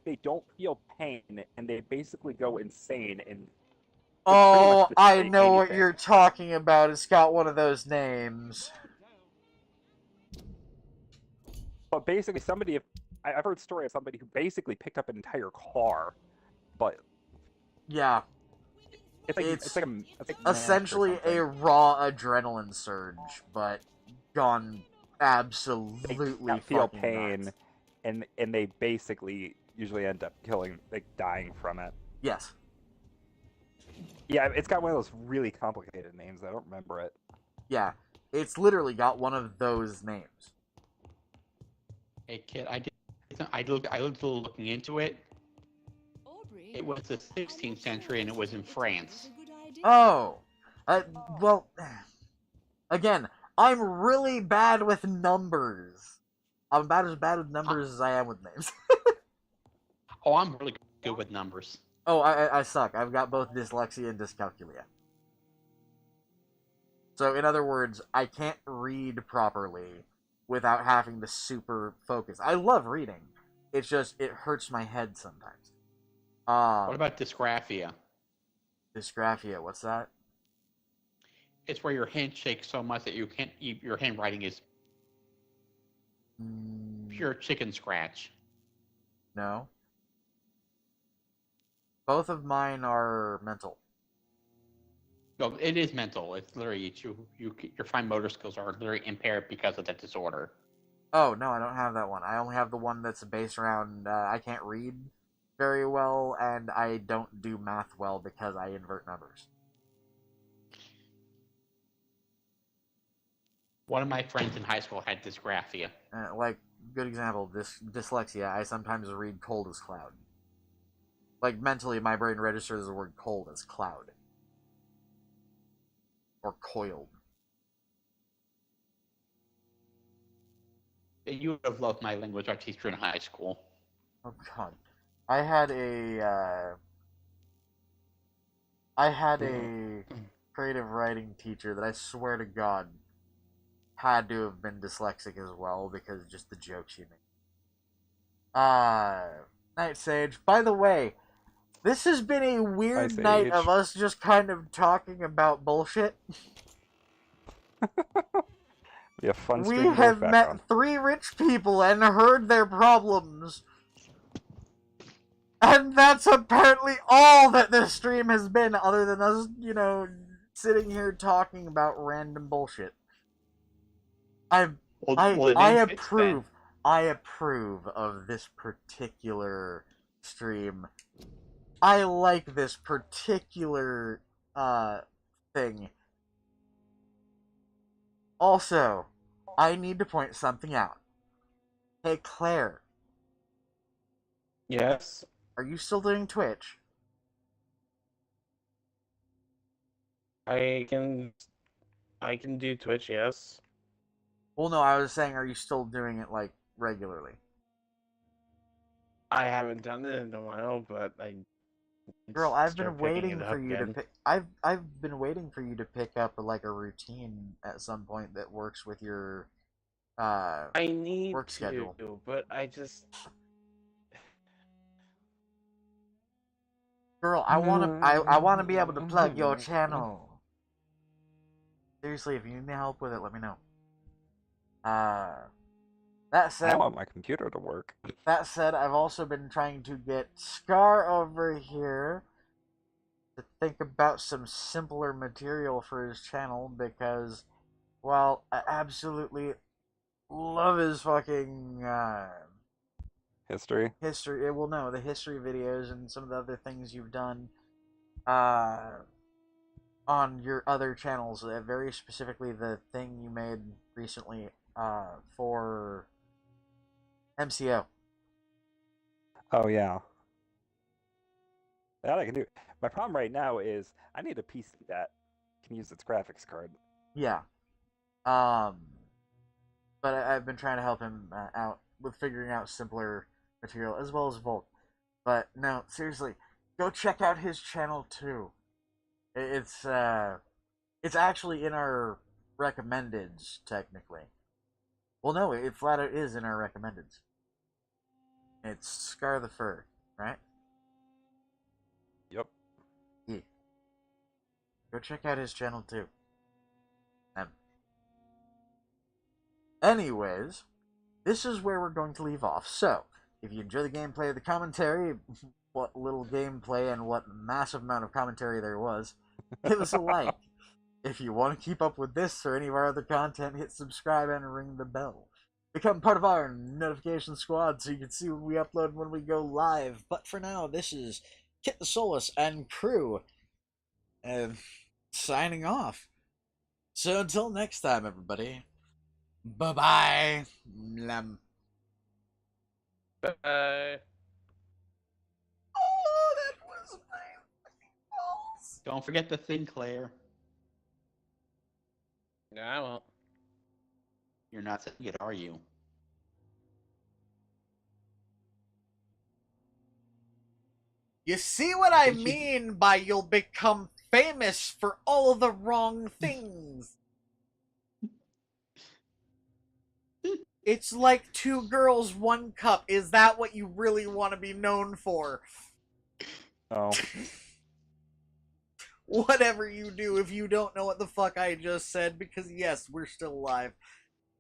they don't feel pain and they basically go insane and Oh, just I say know what anything. you're talking about. It's got one of those names. But basically, I've heard a story of somebody who basically picked up an entire car, but Yeah. it's like It's it's like essentially a raw adrenaline surge, but gone absolutely they feel fucking pain, nuts. and they basically usually end up dying from it. Yes. Yeah, it's got one of those really complicated names. I don't remember it. Yeah. It's literally got one of those names. Hey, Kit. I looked a little looking into it. Aubrey, It was the 16th century, and it was in France. Oh. Well, again, I'm really bad with numbers. I'm about as bad with numbers as I am with names. Oh, I'm really good with numbers. Oh, I suck. I've got both dyslexia and dyscalculia. So, in other words, I can't read properly without having to super focus. I love reading. It's just, it hurts my head sometimes. What about dysgraphia? Dysgraphia, what's that? It's where your hand shakes so much that your handwriting is pure chicken scratch. No. Both of mine are mental. No, it is mental. It's literally your fine motor skills are literally impaired because of that disorder. Oh, no, I don't have that one. I only have the one that's based around, I can't read very well, and I don't do math well because I invert numbers. One of my friends in high school had dysgraphia. Like, good example, dyslexia, I sometimes read cold as cloud. Like, mentally, my brain registers the word cold as cloud. Or coiled. You would have loved my language art teacher in high school. Oh, God. I had a creative writing teacher that I swear to God had to have been dyslexic as well because just the jokes she made. Night Sage. By the way, this has been a weird night of us just kind of talking about bullshit. Be a fun We stream to have look back met on. 3 rich people and heard their problems. And that's apparently all that this stream has been, other than us, sitting here talking about random bullshit. I approve of this particular stream. I like this particular thing. Also, I need to point something out. Hey, Claire. Yes? Are you still doing Twitch? I can do Twitch, yes. Well, no, I was saying, are you still doing it, like, regularly? I haven't done it in a while, but Girl, I've been waiting for you to pick. I've been waiting for you to pick up like a routine at some point that works with your I need work schedule. But I just Girl, I wanna be able to plug your channel. Seriously, if you need help with it, let me know. That said, I want my computer to work. That said, I've also been trying to get Scar over here to think about some simpler material for his channel because, well, I absolutely love his fucking History. Well, no, the history videos and some of the other things you've done on your other channels. Very specifically, the thing you made recently for MCO. Oh yeah. That I can do. My problem right now is I need a PC that can use its graphics card. Yeah. But but I've been trying to help him out with figuring out simpler material as well as Volt. But no, seriously, go check out his channel too. It's actually in our recommendeds technically. Well, no, it flat out is in our recommendeds. It's Scar the Fur, right? Yep. Yeah. Go check out his channel too. Anyways, this is where we're going to leave off. So, if you enjoy the gameplay or the commentary, what little gameplay and what massive amount of commentary there was, give us a like. If you want to keep up with this or any of our other content, hit subscribe and ring the bell. Become part of our notification squad so you can see when we upload and when we go live. But for now, this is Kitthesoulless and crew signing off. So until next time, everybody. Bye-bye. Bye. Oh, that was my balls. Don't forget the thing, Claire. No, I won't. You're not saying it, are you? You see what I mean by you'll become famous for all the wrong things. It's like 2 girls, 1 cup. Is that what you really want to be known for? Oh. Whatever you do, if you don't know what the fuck I just said, because yes, we're still alive.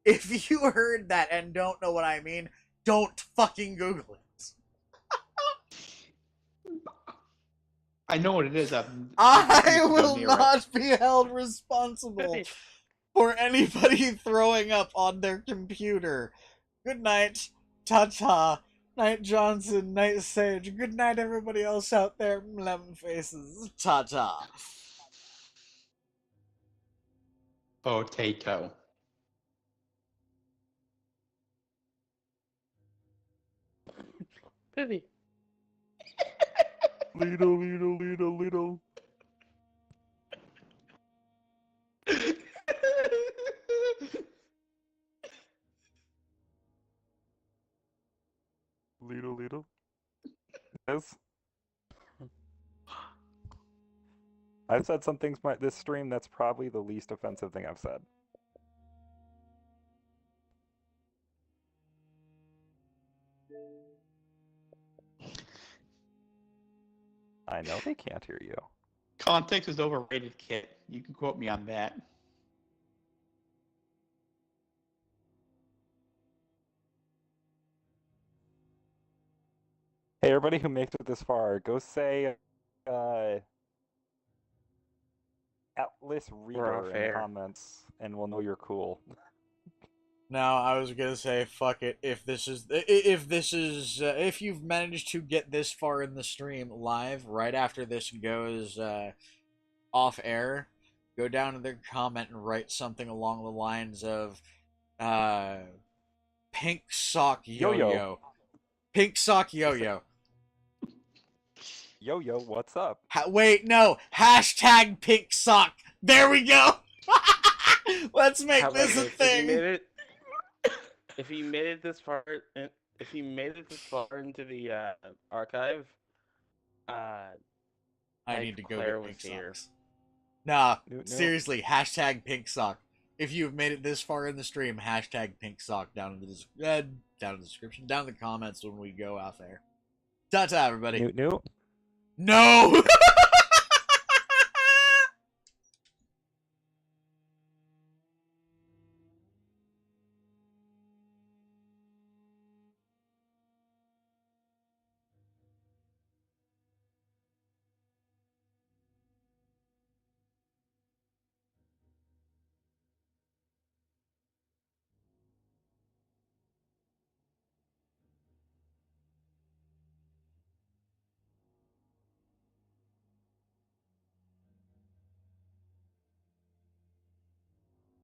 If you heard that and don't know what I mean, don't fucking Google it. I know what it is. I will not be held responsible for anybody throwing up on their computer. Good night. Ta-ta. Night Johnson, Night Sage. Good night, everybody else out there. Lemon faces. Ta-ta. Potato. Pity. Little, little, little, little. Little, little. Yes. I've said some things this stream that's probably the least offensive thing I've said. I know they can't hear you. Context is overrated, Kit. You can quote me on that. Hey, everybody who makes it this far, go say Atlas Reader in the comments, and we'll know you're cool. Now, I was gonna say, fuck it. If you've managed to get this far in the stream live, right after this goes off air, go down to their comment and write something along the lines of, pink sock yo-yo. Pink sock yo-yo. Yo-yo, what's up? Wait, no. Hashtag pink sock. There we go. Let's make this a thing. If you made it this far, into the archive, I need to go Claire get pink here. socks. Nah, No. seriously. Hashtag pink sock. If you've made it this far in the stream, hashtag pink sock down in the description, down in the comments when we go out there. Ta-ta, everybody. No. No!